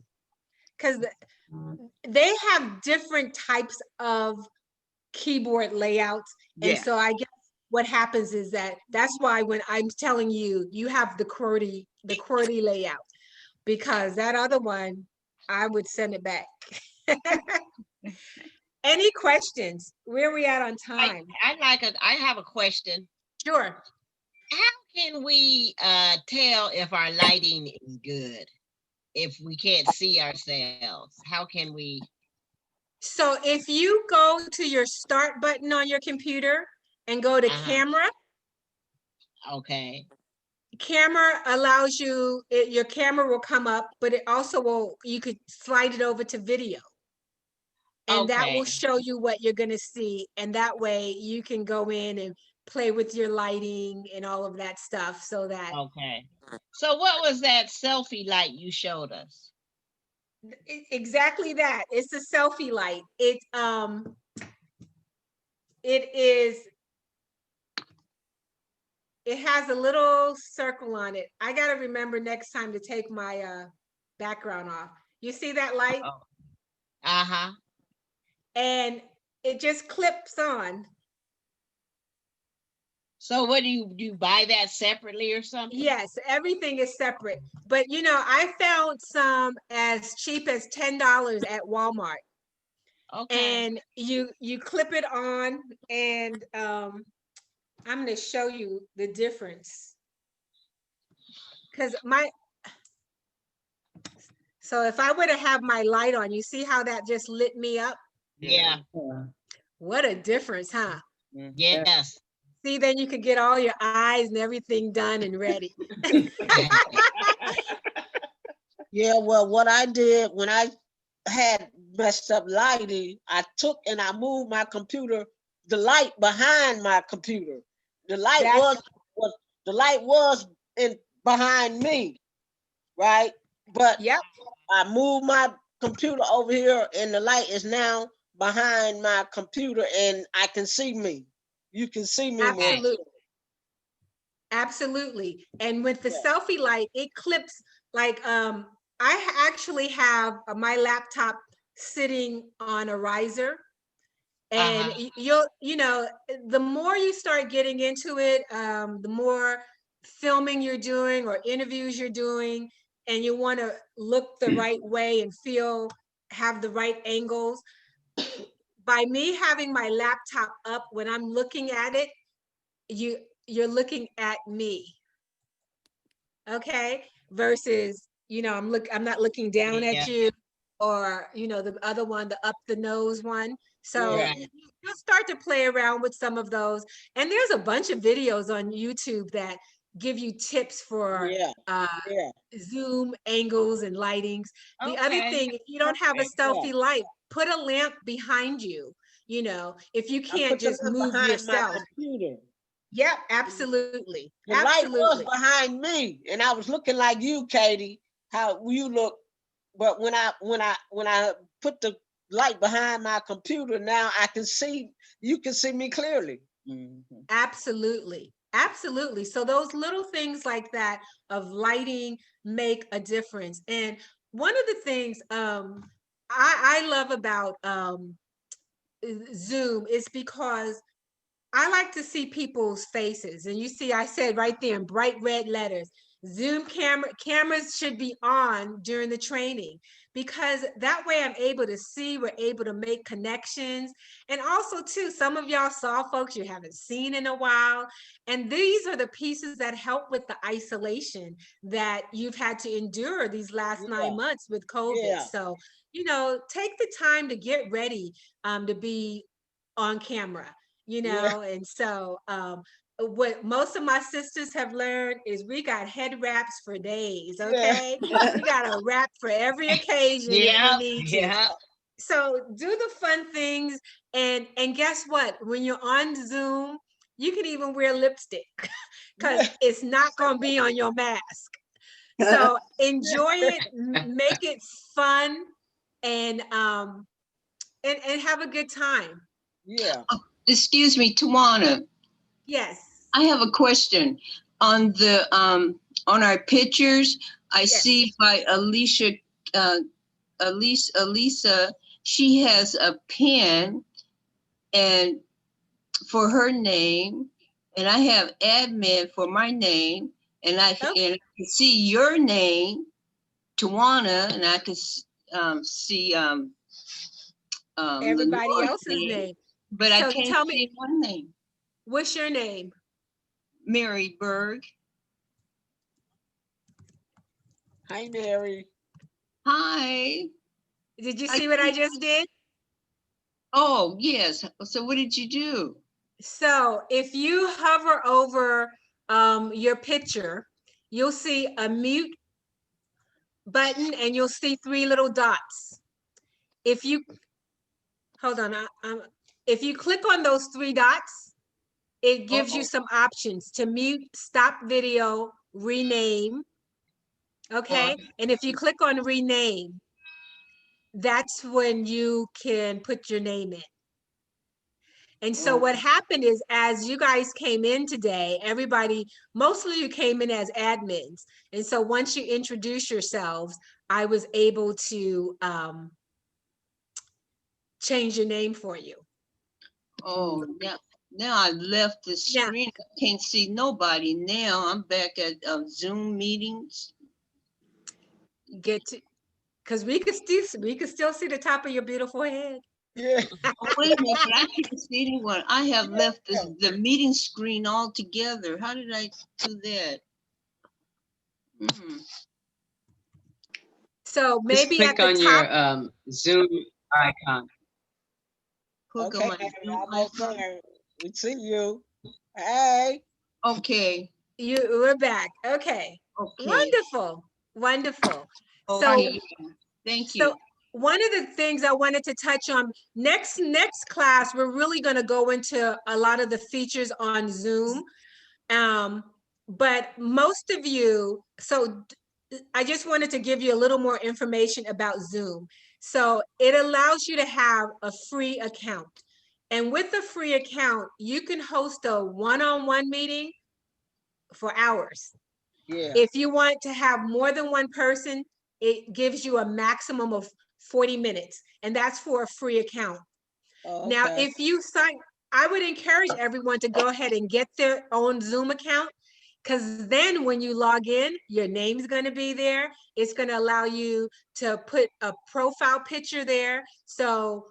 because they have different types of keyboard layouts. And so I guess what happens is that's why when I'm telling you, you have the QWERTY layout, because that other one, I would send it back. Any questions? Where are we at on time? I have a question. Sure. How can we tell if our lighting is good if we can't see ourselves? How can we? So if you go to your start button on your computer and go to camera. Okay. Camera allows you, your camera will come up, but it also will, you could slide it over to video. And that will show you what you're going to see. And that way you can go in and play with your lighting and all of that stuff so that Okay. So what was that selfie light you showed us? exactly that. It's a selfie light. It has a little circle on it. I got to remember next time to take my background off. You see that light? Oh. Uh-huh. And it just clips on. So what do you buy that separately or something? Yes, everything is separate. But you know, I found some as cheap as $10 at Walmart. Okay. And you clip it on, and I'm going to show you the difference. So if I were to have my light on, you see how that just lit me up? Yeah. What a difference, huh? Yes. See, then you can get all your eyes and everything done and ready. Yeah, well, what I did when I had messed up lighting, I took and I moved my computer, the light behind my computer. The light was in behind me, right? But Yep. I moved my computer over here and the light is now behind my computer and I can see me. You can see me more. Absolutely. Absolutely. And with the selfie light, it clips like I actually have my laptop sitting on a riser. And you know, the more you start getting into it, the more filming you're doing or interviews you're doing, and you want to look the right way and have the right angles. By me having my laptop up, when I'm looking at it, you're looking at me. Okay? Versus, you know, I'm not looking down at you, or you know, the other one, the up the nose one. So you'll start to play around with some of those. And there's a bunch of videos on YouTube that give you tips for zoom angles and lightings. The other thing, if you don't have a selfie light, put a lamp behind you. You know, if you can't just move yourself. Yep, absolutely. The light was behind me, and I was looking like you, Katie. How you look, but when I put the light behind my computer, now I can see. You can see me clearly. Absolutely, absolutely. So those little things like that of lighting make a difference. And one of the things I love about Zoom is because I like to see people's faces. And you see, I said right there in bright red letters, Zoom cameras should be on during the training, because that way I'm able to see, we're able to make connections. And also too, some of y'all saw folks you haven't seen in a while. And these are the pieces that help with the isolation that you've had to endure these last 9 months with COVID. So, you know, take the time to get ready to be on camera. You know, and so what most of my sisters have learned is we got head wraps for days. Okay, we got a wrap for every occasion if we need to. So do the fun things, and guess what? When you're on Zoom, you can even wear lipstick because it's not going to be on your mask. So enjoy it, make it fun, and have a good time. Excuse me, Tawana. Yes. I have a question. On the on our pictures, I see by Elisa, she has a pen and for her name, and I have admin for my name, and I can see your name, Tawana, and I can see everybody else's name. But so I can't see one name. What's your name? Mary Berg. Hi, Mary. Hi. Did you see what I just did? Oh, yes. So what did you do? So if you hover over your picture, you'll see a mute button and you'll see 3 little dots. If you, hold on, if you click on those 3 dots it gives you some options to mute, stop video, rename. Okay, and if you click on rename, that's when you can put your name in. And so what happened is, as you guys came in today, everybody, mostly you came in as admins. And so once you introduce yourselves, I was able to change your name for you. Oh, now I left the screen. I can't see nobody now. I'm back at Zoom meetings. Get to, because we could still see the top of your beautiful head. Yeah. Oh, wait a minute, but I can't see anyone. I have left the meeting screen altogether. How did I do that? So Just maybe click at the on top. your Zoom icon. Click Okay, on my Zoom almost icon. there. We see you. Hey. Okay. We're back. Okay. Okay. Wonderful. Wonderful. Okay. Thank you. So one of the things I wanted to touch on next class, we're really going to go into a lot of the features on Zoom. But most of you, so I just wanted to give you a little more information about Zoom. So it allows you to have a free account. And with a free account, you can host a one-on-one meeting for hours. Yeah. If you want to have more than one person, it gives you a maximum of 40 minutes, and that's for a free account. Oh, Now, okay. if you sign, I would encourage everyone to go ahead and get their own Zoom account, because then when you log in, your name's going to be there. It's going to allow you to put a profile picture there. So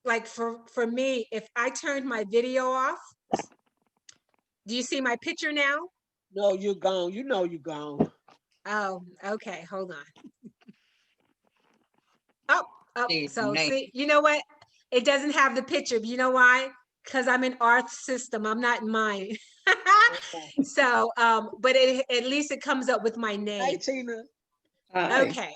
like for me, if I turned my video off, do you see my picture now? No, you're gone. You know you're gone. Oh, okay. Hold on. Oh, so see, you know what? It doesn't have the picture. You know why? Because I'm in AARTH system. I'm not in mine. So, but at least it comes up with my name. Hey, Tina. Hi. Okay.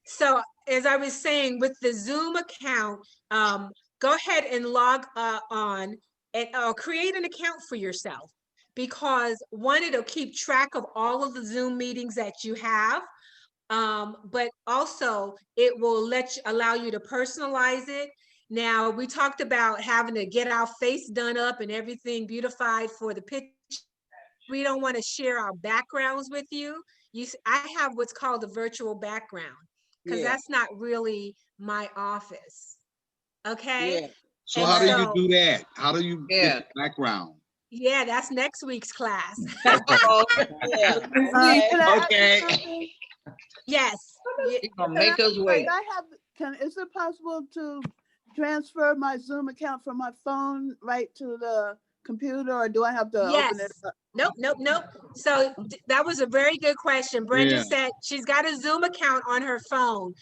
So as I was saying, with the Zoom account, go ahead and log on and create an account for yourself, because one, it'll keep track of all of the Zoom meetings that you have. But also it will allow you to personalize it. Now, we talked about having to get our face done up and everything beautified for the picture. We don't want to share our backgrounds with you. I have what's called a virtual background, because that's not really my office. Okay. Yeah. So And how do you do that? How do you get the background? Yeah, that's next week's class. Yeah. Okay. Yes. Make us wait. Is it possible to transfer my Zoom account from my phone right to the computer, or do I have to open it up? Nope. So that was a very good question. Brenda said she's got a Zoom account on her phone.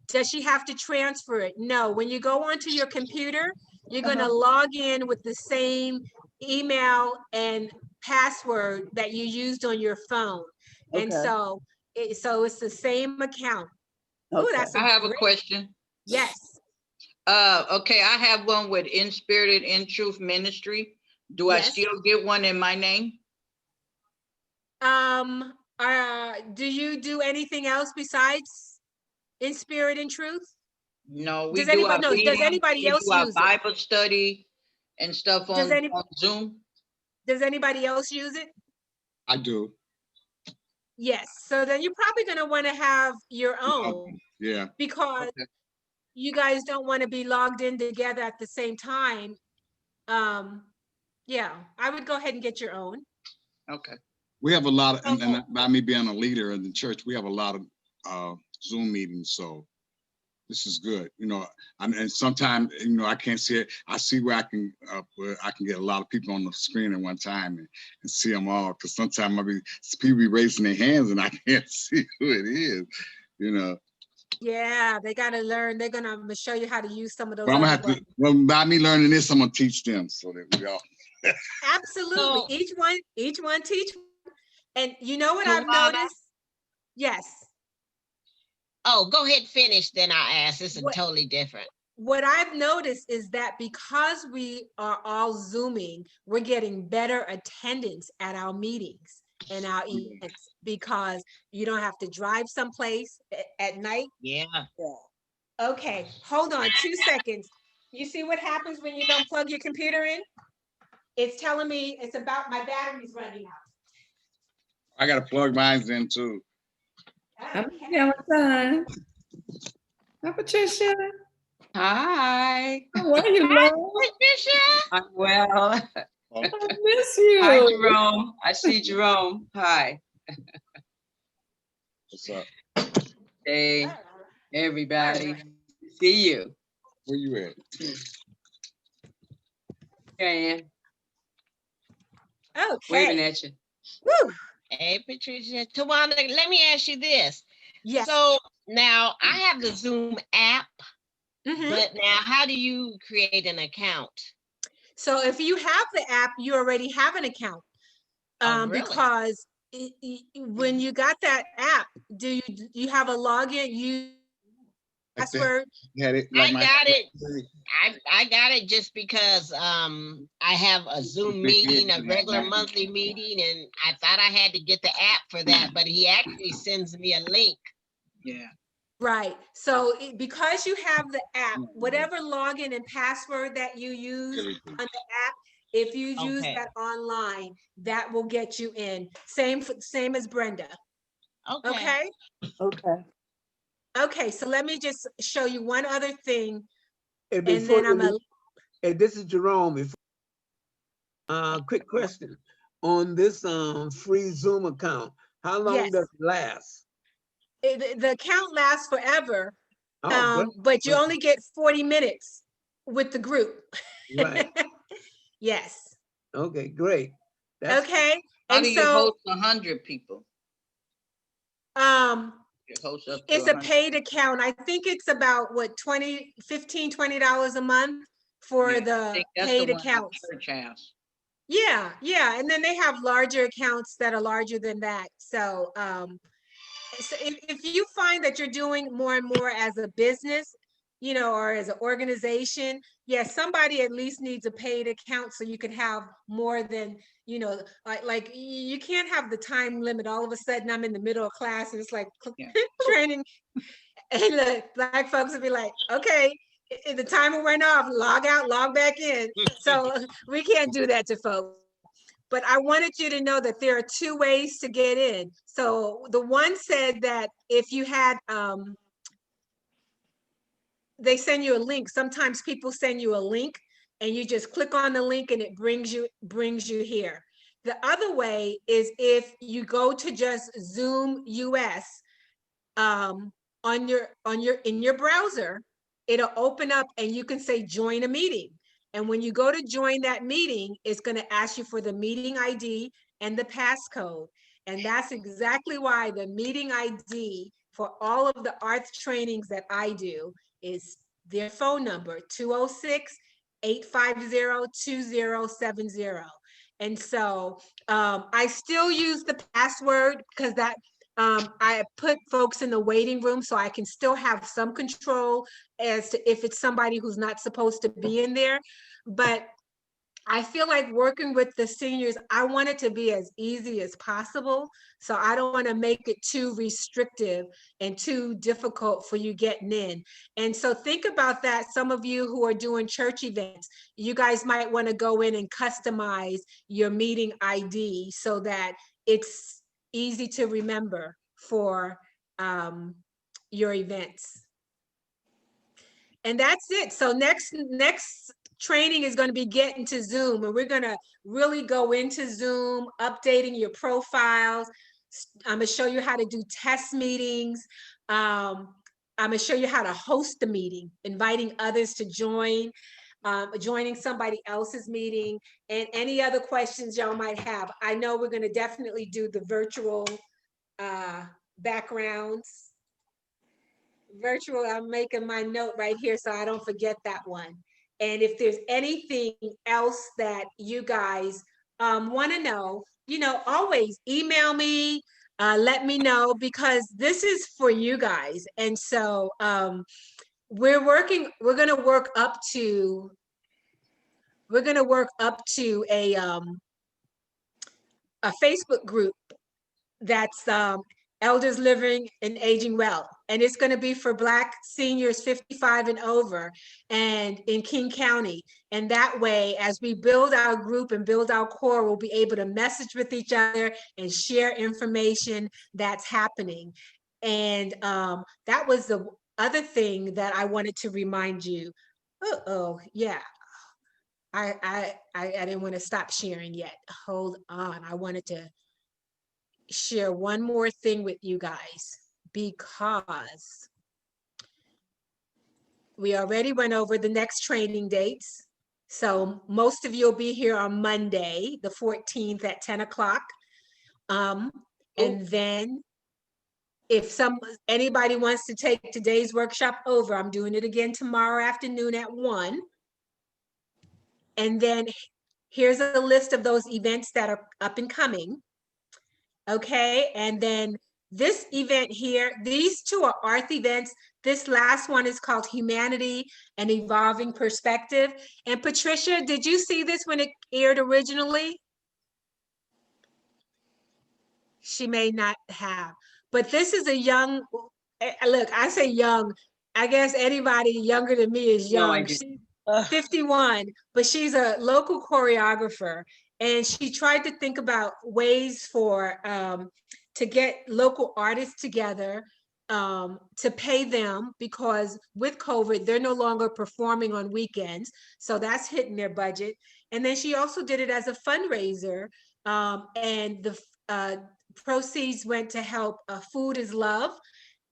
Does she have to transfer it? No. When you go onto your computer, you're going to log in with the same email and password that you used on your phone. And so it's the same account. Oh, that's I have a question. Yes. Okay, I have one with In Spirit In Truth Ministry. Do I still get one in my name? Do you do anything else besides In Spirit In Truth? No, does anybody else use Bible study and stuff on Zoom? Does anybody else use it? I do. Yes. So then you're probably going to want to have your own. Yeah. Because you guys don't want to be logged in together at the same time. Yeah, I would go ahead and get your own. Okay. We have a lot of, and by me being a leader in the church, we have a lot of Zoom meetings. So this is good, you know. And sometimes, you know, I can't see it. I see where I can get a lot of people on the screen at one time and see them all. Because sometimes people be raising their hands and I can't see who it is, you know. Yeah, they got to learn. They're going to show you how to use some of those. But I'm gonna have to. Well, by me learning this, I'm gonna teach them so that we all. Absolutely, each one teach. And you know what I've noticed? Yes. Oh, go ahead, finish. Then I'll ask. This is totally different. what I've noticed is that because we are all Zooming, we're getting better attendance at our meetings and our events because you don't have to drive someplace at night. Yeah. Okay, hold on 2 seconds. You see what happens when you don't plug your computer in? It's telling me it's about my battery's running out. I gotta plug mine in too. Okay. Valentine. Hi, Patricia. Hi. How are you, love? Patricia. I'm well. I miss you. Hi, Jerome. I see Jerome. Hi. What's up? Hey, everybody. See you. Where you at? Here I am, waving Okay. at you. Woo. Hey, Patricia. Tawanda, let me ask you this. Yes. So now I have the Zoom app, Mhm. but now how do you create an account? So if you have the app, you already have an account. Really? Because when you got that app, do you have a login? You password? Yeah, I got it. I got it just because I have a Zoom meeting, a regular monthly meeting, and I thought I had to get the app for that, but he actually sends me a link. Yeah. Right. So because you have the app, whatever login and password that you use on the app, if you use Okay. that online, that will get you in. Same as Brenda. Okay. Okay. Okay. Okay. So let me just show you one other thing, And and then and this is Jerome. Quick question. On this free Zoom account, how long Yes. does it last? The account lasts forever, Oh, great. but you only get 40 minutes with the group. Right. Yes. Okay, great. That's Okay. How And do you so host 100 people? You host up to it's a 100. paid account. I think it's about what, $15-$20 a month for Yeah, I the think that's paid the one at accounts. Church House. Yeah, yeah. And then they have larger accounts that are larger than that. So so if you find that you're doing more and more as a business, or as an organization, yes, somebody at least needs a paid account so you can have more than, like you can't have the time limit. All of a sudden I'm in the middle of class and it's like Yeah. training. And look, Black folks would be like, okay, the timer went off, log out, log back in. So we can't do that to folks. But I wanted you to know that there are 2 ways to get in. So the one said that if you had, they send you a link. Sometimes people send you a link and you just click on the link and it brings you here. The other way is if you go to just Zoom US in your browser, it'll open up and you can say join a meeting. And when you go to join that meeting, it's going to ask you for the meeting ID and the passcode. And that's exactly why the meeting ID for all of the AARTH trainings that I do is their phone number, 206-850-2070. And so I still use the password because that I put folks in the waiting room so I can still have some control as to if it's somebody who's not supposed to be in there. But I feel like working with the seniors, I want it to be as easy as possible. So I don't want to make it too restrictive and too difficult for you getting in. And so think about that. Some of you who are doing church events, you guys might want to go in and customize your meeting ID so that it's easy to remember for your events. And that's it. So next training is going to be getting to Zoom, and we're going to really go into Zoom, updating your profiles. I'm going to show you how to do test meetings. I'm going to show you how to host the meeting, inviting others to join, joining somebody else's meeting, and any other questions y'all might have. I know we're going to definitely do the virtual backgrounds. Virtual, I'm making my note right here so I don't forget that one. And if there's anything else that you guys want to know, always email me, let me know, because this is for you guys. And so we're gonna work up to a Facebook group that's Elders Living and Aging Well. And it's going to be for Black seniors 55 and over and in King County. And that way, as we build our group and build our core, we'll be able to message with each other and share information that's happening. And that was the other thing that I wanted to remind you. Yeah. I didn't want to stop sharing yet. Hold on. I wanted to share one more thing with you guys, because we already went over the next training dates. So most of you will be here on Monday, the 14th at 10 o'clock. And then if anybody wants to take today's workshop over, I'm doing it again tomorrow afternoon at 1. And then here's a list of those events that are up and coming. Okay, and then this event here, these two are AARTH events. This last one is called Humanity and Evolving Perspective. And Patricia, did you see this when it aired originally? She may not have, but this is a young, look, I say young, I guess anybody younger than me is young. She's 51, but she's a local choreographer. And she tried to think about ways for to get local artists together to pay them, because with COVID, they're no longer performing on weekends. So that's hitting their budget. And then she also did it as a fundraiser. And the proceeds went to help Food is Love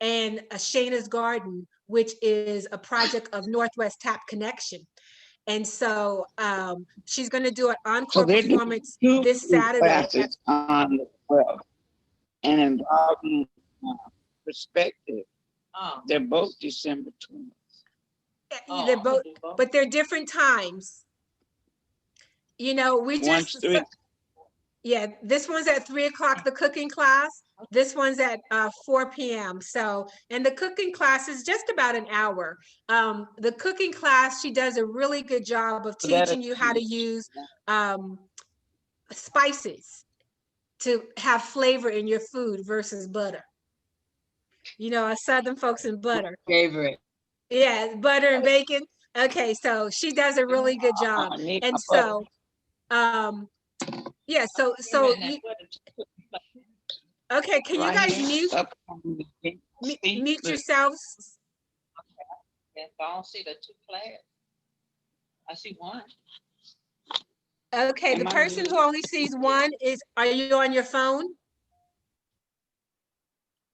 and Shayna's Garden, which is a project of Northwest Tap Connection. And so she's going to do an encore performance this Saturday. On the 12th, and Involving Perspective. They're both December 20th. They're both, but they're different times. You know, we just, yeah, this one's at 3 o'clock, the cooking class. This one's at 4 p.m. So, and the cooking class is just about an hour. The cooking class, she does a really good job of teaching you how to use spices to have flavor in your food versus butter. You know, us Southern folks in butter. Favorite. Yeah, butter and bacon. Okay, so she does a really good job. And so, yeah, so okay, can you guys mute yourselves? Yes, I don't see the two flags. I see one. Okay, the person who only sees one is, are you on your phone?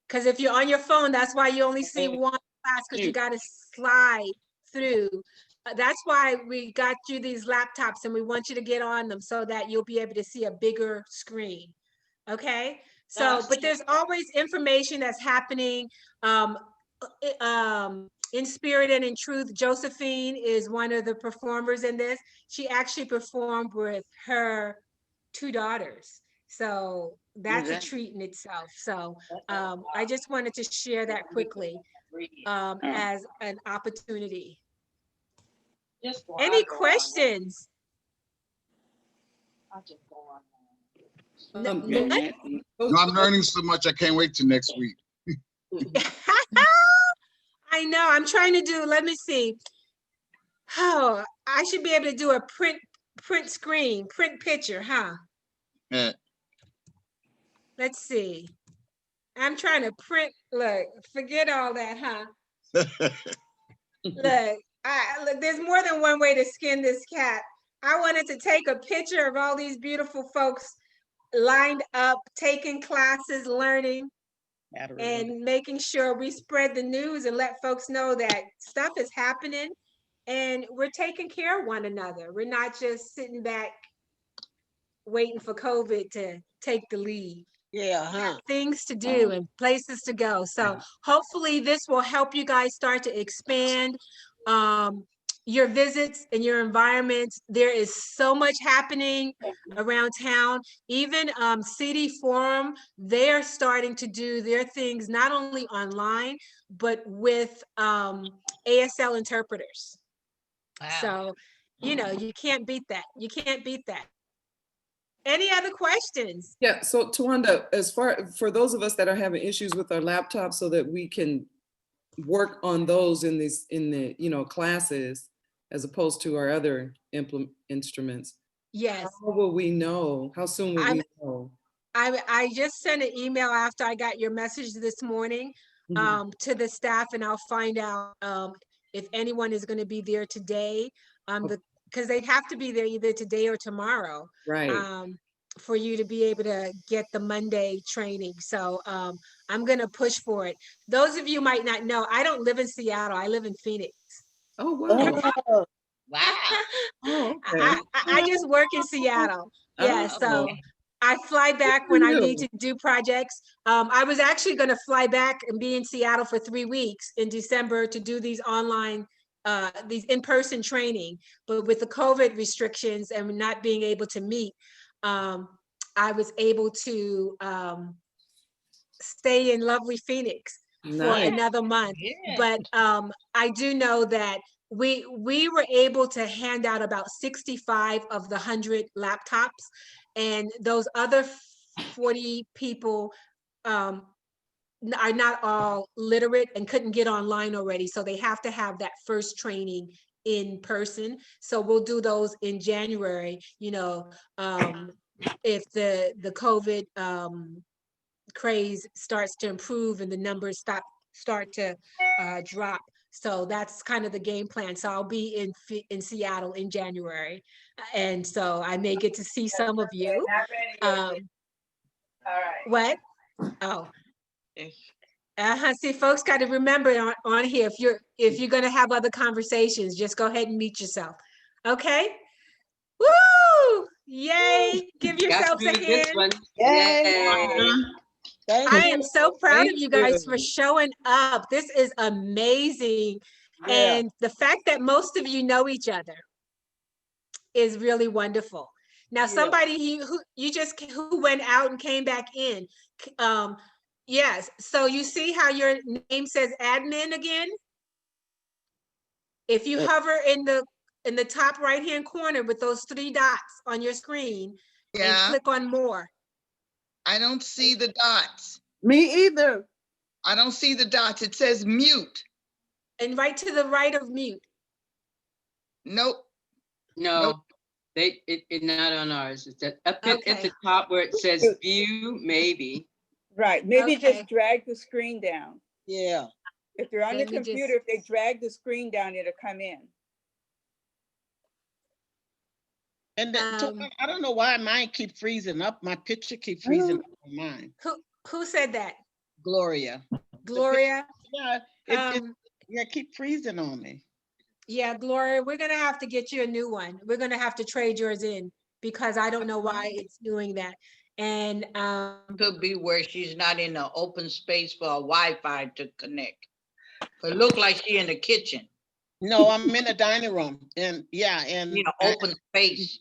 Because if you're on your phone, that's why you only see one class, because you got to slide through. That's why we got you these laptops, and we want you to get on them so that you'll be able to see a bigger screen. Okay, so, but there's always information that's happening. In Spirit and in Truth, Josephine is one of the performers in this. She actually performed with her 2 daughters. So that's a treat in itself. So I just wanted to share that quickly as an opportunity. Any questions? No, I'm learning so much. I can't wait till next week. I know. I'm trying to do, let me see. Oh, I should be able to do a print screen, print picture, huh? Yeah. Let's see. I'm trying to print, look, forget all that, huh? Look, look, there's more than one way to skin this cat. I wanted to take a picture of all these beautiful folks lined up, taking classes, learning, and making sure we spread the news and let folks know that stuff is happening and we're taking care of one another. We're not just sitting back waiting for COVID to take the lead. Yeah, things to do and places to go. So hopefully this will help you guys start to expand your visits and your environment. There is so much happening around town. Even CD Forum, they're starting to do their things not only online, but with ASL interpreters. Wow. So, you know, you can't beat that. You can't beat that. Any other questions? Yeah, so Tawanda, as far for those of us that are having issues with our laptops so that we can work on those in the you know classes as opposed to our other instruments. Yes. How will we know? How soon will we know? I just sent an email after I got your message this morning to the staff, and I'll find out if anyone is going to be there today. Because they have to be there either today or tomorrow. Right. For you to be able to get the Monday training. So I'm going to push for it. Those of you might not know, I don't live in Seattle. I live in Phoenix. Oh, wow. Wow. Oh, okay. I just work in Seattle. Yeah, so I fly back when I need to do projects. I was actually going to fly back and be in Seattle for 3 weeks in December to do these online, these in-person training. But with the COVID restrictions and not being able to meet, I was able to stay in lovely Phoenix for another month. But I do know that we were able to hand out about 65 of the 100 laptops, and those other 40 people are not all literate and couldn't get online already. So they have to have that first training in person. So we'll do those in January, you know, if the COVID craze starts to improve and the numbers start to drop. So that's kind of the game plan. So I'll be in Seattle in January, and so I may get to see some of you. All right. What? Oh. See, folks got to remember on here, if you're going to have other conversations, just go ahead and mute yourself. Okay. Woo! Yay! Give yourselves a hand. Yay! I am so proud of you guys for showing up. This is amazing. Yeah. And the fact that most of you know each other is really wonderful. Now, somebody who went out and came back in. Yes. So you see how your name says admin again? If you hover in the top right-hand corner with those 3 dots on your screen and click on more. I don't see the dots. Me either. I don't see the dots. It says mute. And right to the right of mute. Nope. No, it's not on ours. It's up at the top where it says view, maybe. Right, maybe just drag the screen down. Yeah. If they're on the computer, if they drag the screen down, it'll come in. And then, I don't know why mine keep freezing up. My picture keep freezing up on mine. Who said that? Gloria. Gloria? Yeah, keep freezing on me. Yeah, Gloria, we're gonna have to get you a new one. We're gonna have to trade yours in because I don't know why it's doing that. And could be where she's not in an open space for a Wi-Fi to connect. It look like she in the kitchen. No, I'm in the dining room, and and you know, open space.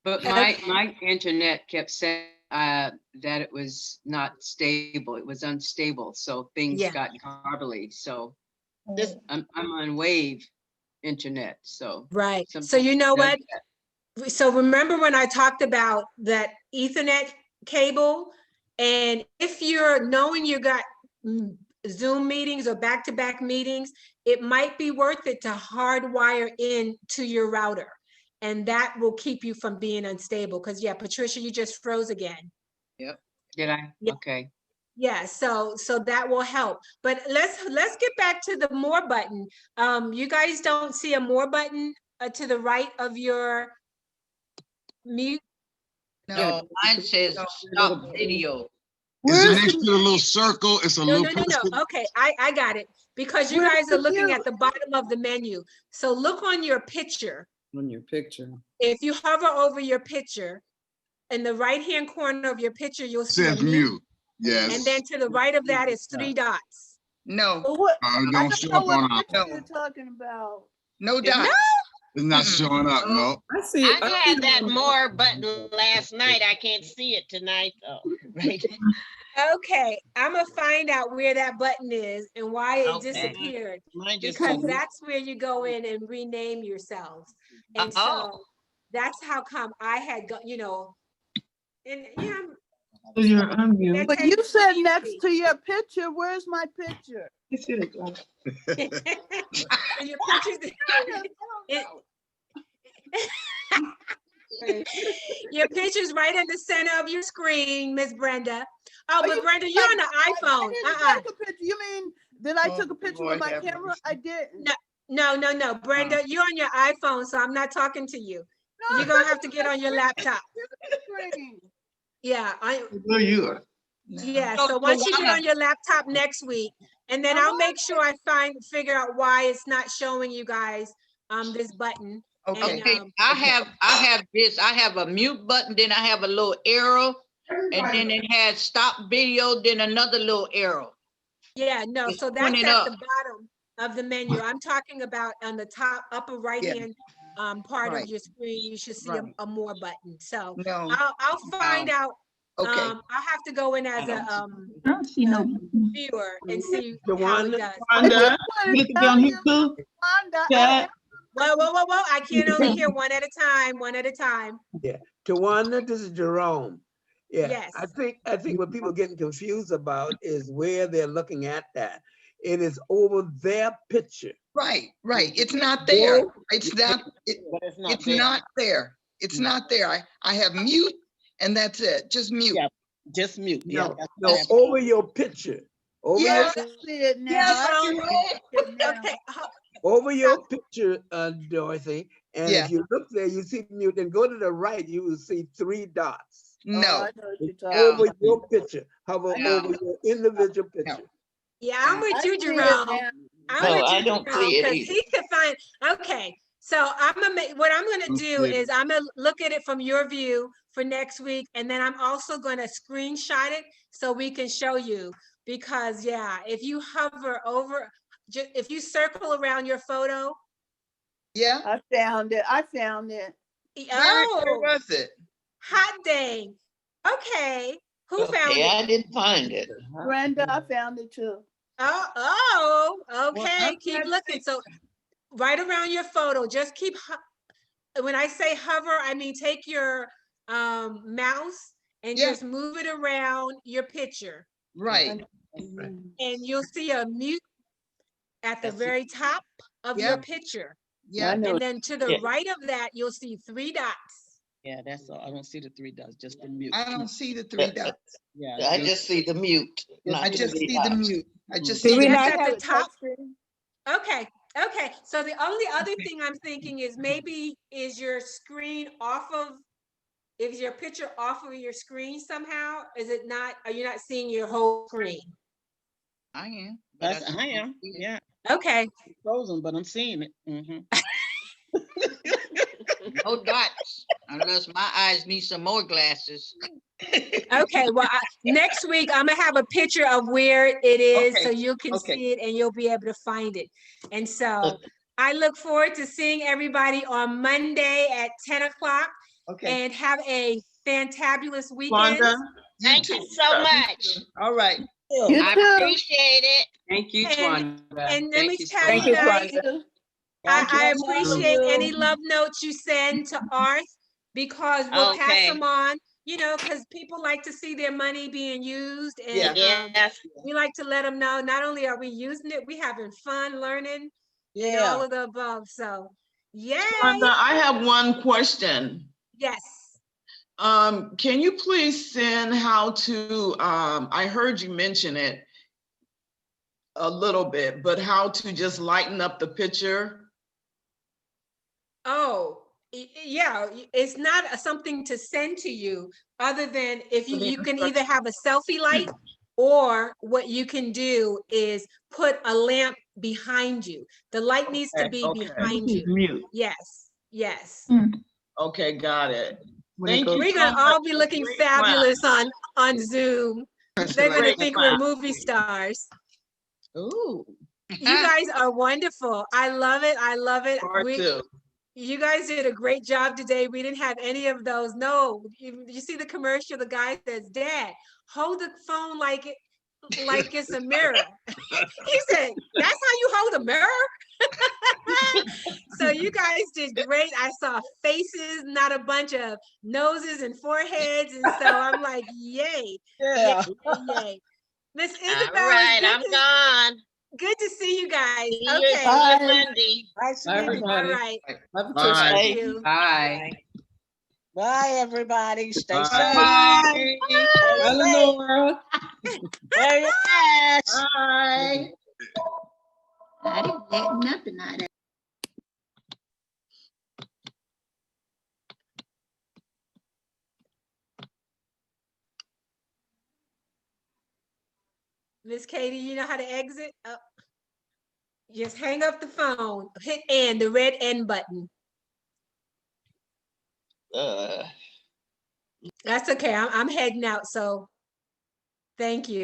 But my internet kept saying that it was not stable. It was unstable, so things got garbly. So I'm on Wave internet. So right. So you know what? So remember when I talked about that Ethernet cable, and if you're knowing you got Zoom meetings or back-to-back meetings, it might be worth it to hardwire in to your router, and that will keep you from being unstable. Because Patricia, you just froze again. Yep. Did I? Yeah. Okay. Yeah, so that will help. But let's get back to the more button. You guys don't see a more button to the right of your mute? No, mine says stop video. Is it next to the little circle? It's a little No. Okay, I got it. Because you guys are looking at the bottom of the menu. So look on your picture. On your picture. If you hover over your picture, in the right-hand corner of your picture, you'll see a mute. Yes. And then to the right of that is 3 dots. No. Well, what? It I don't don't show know up on what our, picture you're talking about. No No. dots. it's not showing up, no. I see it. I I see had it that on- more button last night. I can't see it tonight though. Right. Okay, I'm gonna find out where that button is and why it Okay. disappeared. Mine just Because moved. that's where you go in and rename yourselves. And Oh. so that's how come I had got, you know, and yeah. So you're unmuted. But you said next to your picture. Where's my picture? Your pictures. Your picture's right in the center of your screen, Miss Brenda. Oh, but Brenda, you're on the iPhone. I didn't take a picture. You mean that I took a picture with my camera? I didn't. No. Brenda, you're on your iPhone, so I'm not talking to you. No, you're gonna have to get on your laptop. Yeah, Where you are. yeah. So once you get on your laptop next week, and then I'll make sure I figure out why it's not showing you guys this button. Okay, And, I have this. I have a mute button, then I have a little arrow, and then it has stop video, then another little arrow. Yeah, no, It's so that's pointed at up. the bottom of the menu. I'm talking about on the top upper right hand part Right. of your screen. You should see Right. a more button. So No. I'll find out. Okay. I'll have to go in as a I don't see no. viewer and see how it Tawanda? does. Wanda, you can be on here too. Chat. Whoa. I can't only hear one at a time. Yeah, Tawanda, this is Jerome. Yeah, Yes. I think what people are getting confused about is where they're looking at that. It is over their picture. Right. It's not there. Whoa. It's not. It's not there. It's not there. I have mute, and that's it. Just mute. Yeah, just mute. No, over your picture. Over Yeah. your, I see it now. Yes, I you're see right. it now. Okay. over your picture, Dorothy. And Yeah. if you look there, you see mute, and go to the right, you will see 3 dots. Oh, No. I know what you're talking Over about. your picture, hover No. over your individual picture. Yeah, I'm with I you, see it Jerome. now. I'm No, with I you, don't Jerome, see it because either. he could find. Okay, so what I'm gonna do is I'm gonna look at it from your view for next week, and then I'm also gonna screenshot it so we can show you. Because yeah, if you hover over, if you circle around your photo. Yeah. I found it. Where was it? Hot dang. Okay, who found Okay, it? I didn't find it. Brenda, I found it too. Okay. Keep looking. So right around your photo, just keep, when I say hover, I mean take your mouse and just move it around your picture. Right. And you'll see a mute at the very top of your picture. Yeah. And then to the right of that, you'll see 3 dots. Yeah, that's all. I don't see the 3 dots, just the mute. I don't see the 3 dots. Yeah. I just see the mute. I just see the mute. I just Do see we the not That's at have the a top. touchscreen? Okay. So the only other thing I'm thinking is maybe is your screen is your picture off of your screen somehow? Is it not, are you not seeing your whole screen? I am. I am. Yeah. Okay. It's frozen, but I'm seeing it. No dots, unless my eyes need some more glasses. Okay, well, next week I'm gonna have a picture of where it is so you can see it and you'll be able to find it. And so I look forward to seeing everybody on Monday at 10 o'clock. Okay. And have a fantabulous weekend. Wanda. Thank you so much. All right. I appreciate it. Thank you, And Twanda. let me tell Thank you so much. guys, I appreciate any love notes you send to AARTH, because we'll pass them on, you know, because people like to see their money being used. And we like to let them know, not only are we using it, we having fun learning, and all of the above. So, yay. Wanda, I have one question. Yes. Can you please send how to, I heard you mention it a little bit, but how to just lighten up the picture? Oh, yeah, it's not something to send to you, other than if you can either have a selfie light, or what you can do is put a lamp behind you. The light needs to be behind you. Mute. Yes. Okay, got it. Thank you. We're gonna all be looking fabulous on Zoom. They're gonna think we're movie stars. Ooh. You guys are wonderful. I love it. I love it. Part two. You guys did a great job today. We didn't have any of those. No, you see the commercial, the guy says, Dad, hold the phone like it's a mirror. He said, that's how you hold a mirror? So you guys did great. I saw faces, not a bunch of noses and foreheads. And so I'm like, yay. Yeah. Yay. Miss Isabel, All right, I'm gone. Good to see you guys. See you Okay. on Monday. Nice to Bye, meet you. everybody. All right. Have a Bye. Thank Tuesday. you. Bye. Bye, everybody. Stay Bye. safe. Bye. Bye, Lenora. Wear your mask. Bye. I didn't get nothing out of it. Miss Katie, you know how to exit? Oh. Just hang up the phone, hit N, the red N button. That's okay. I'm heading out, so thank you.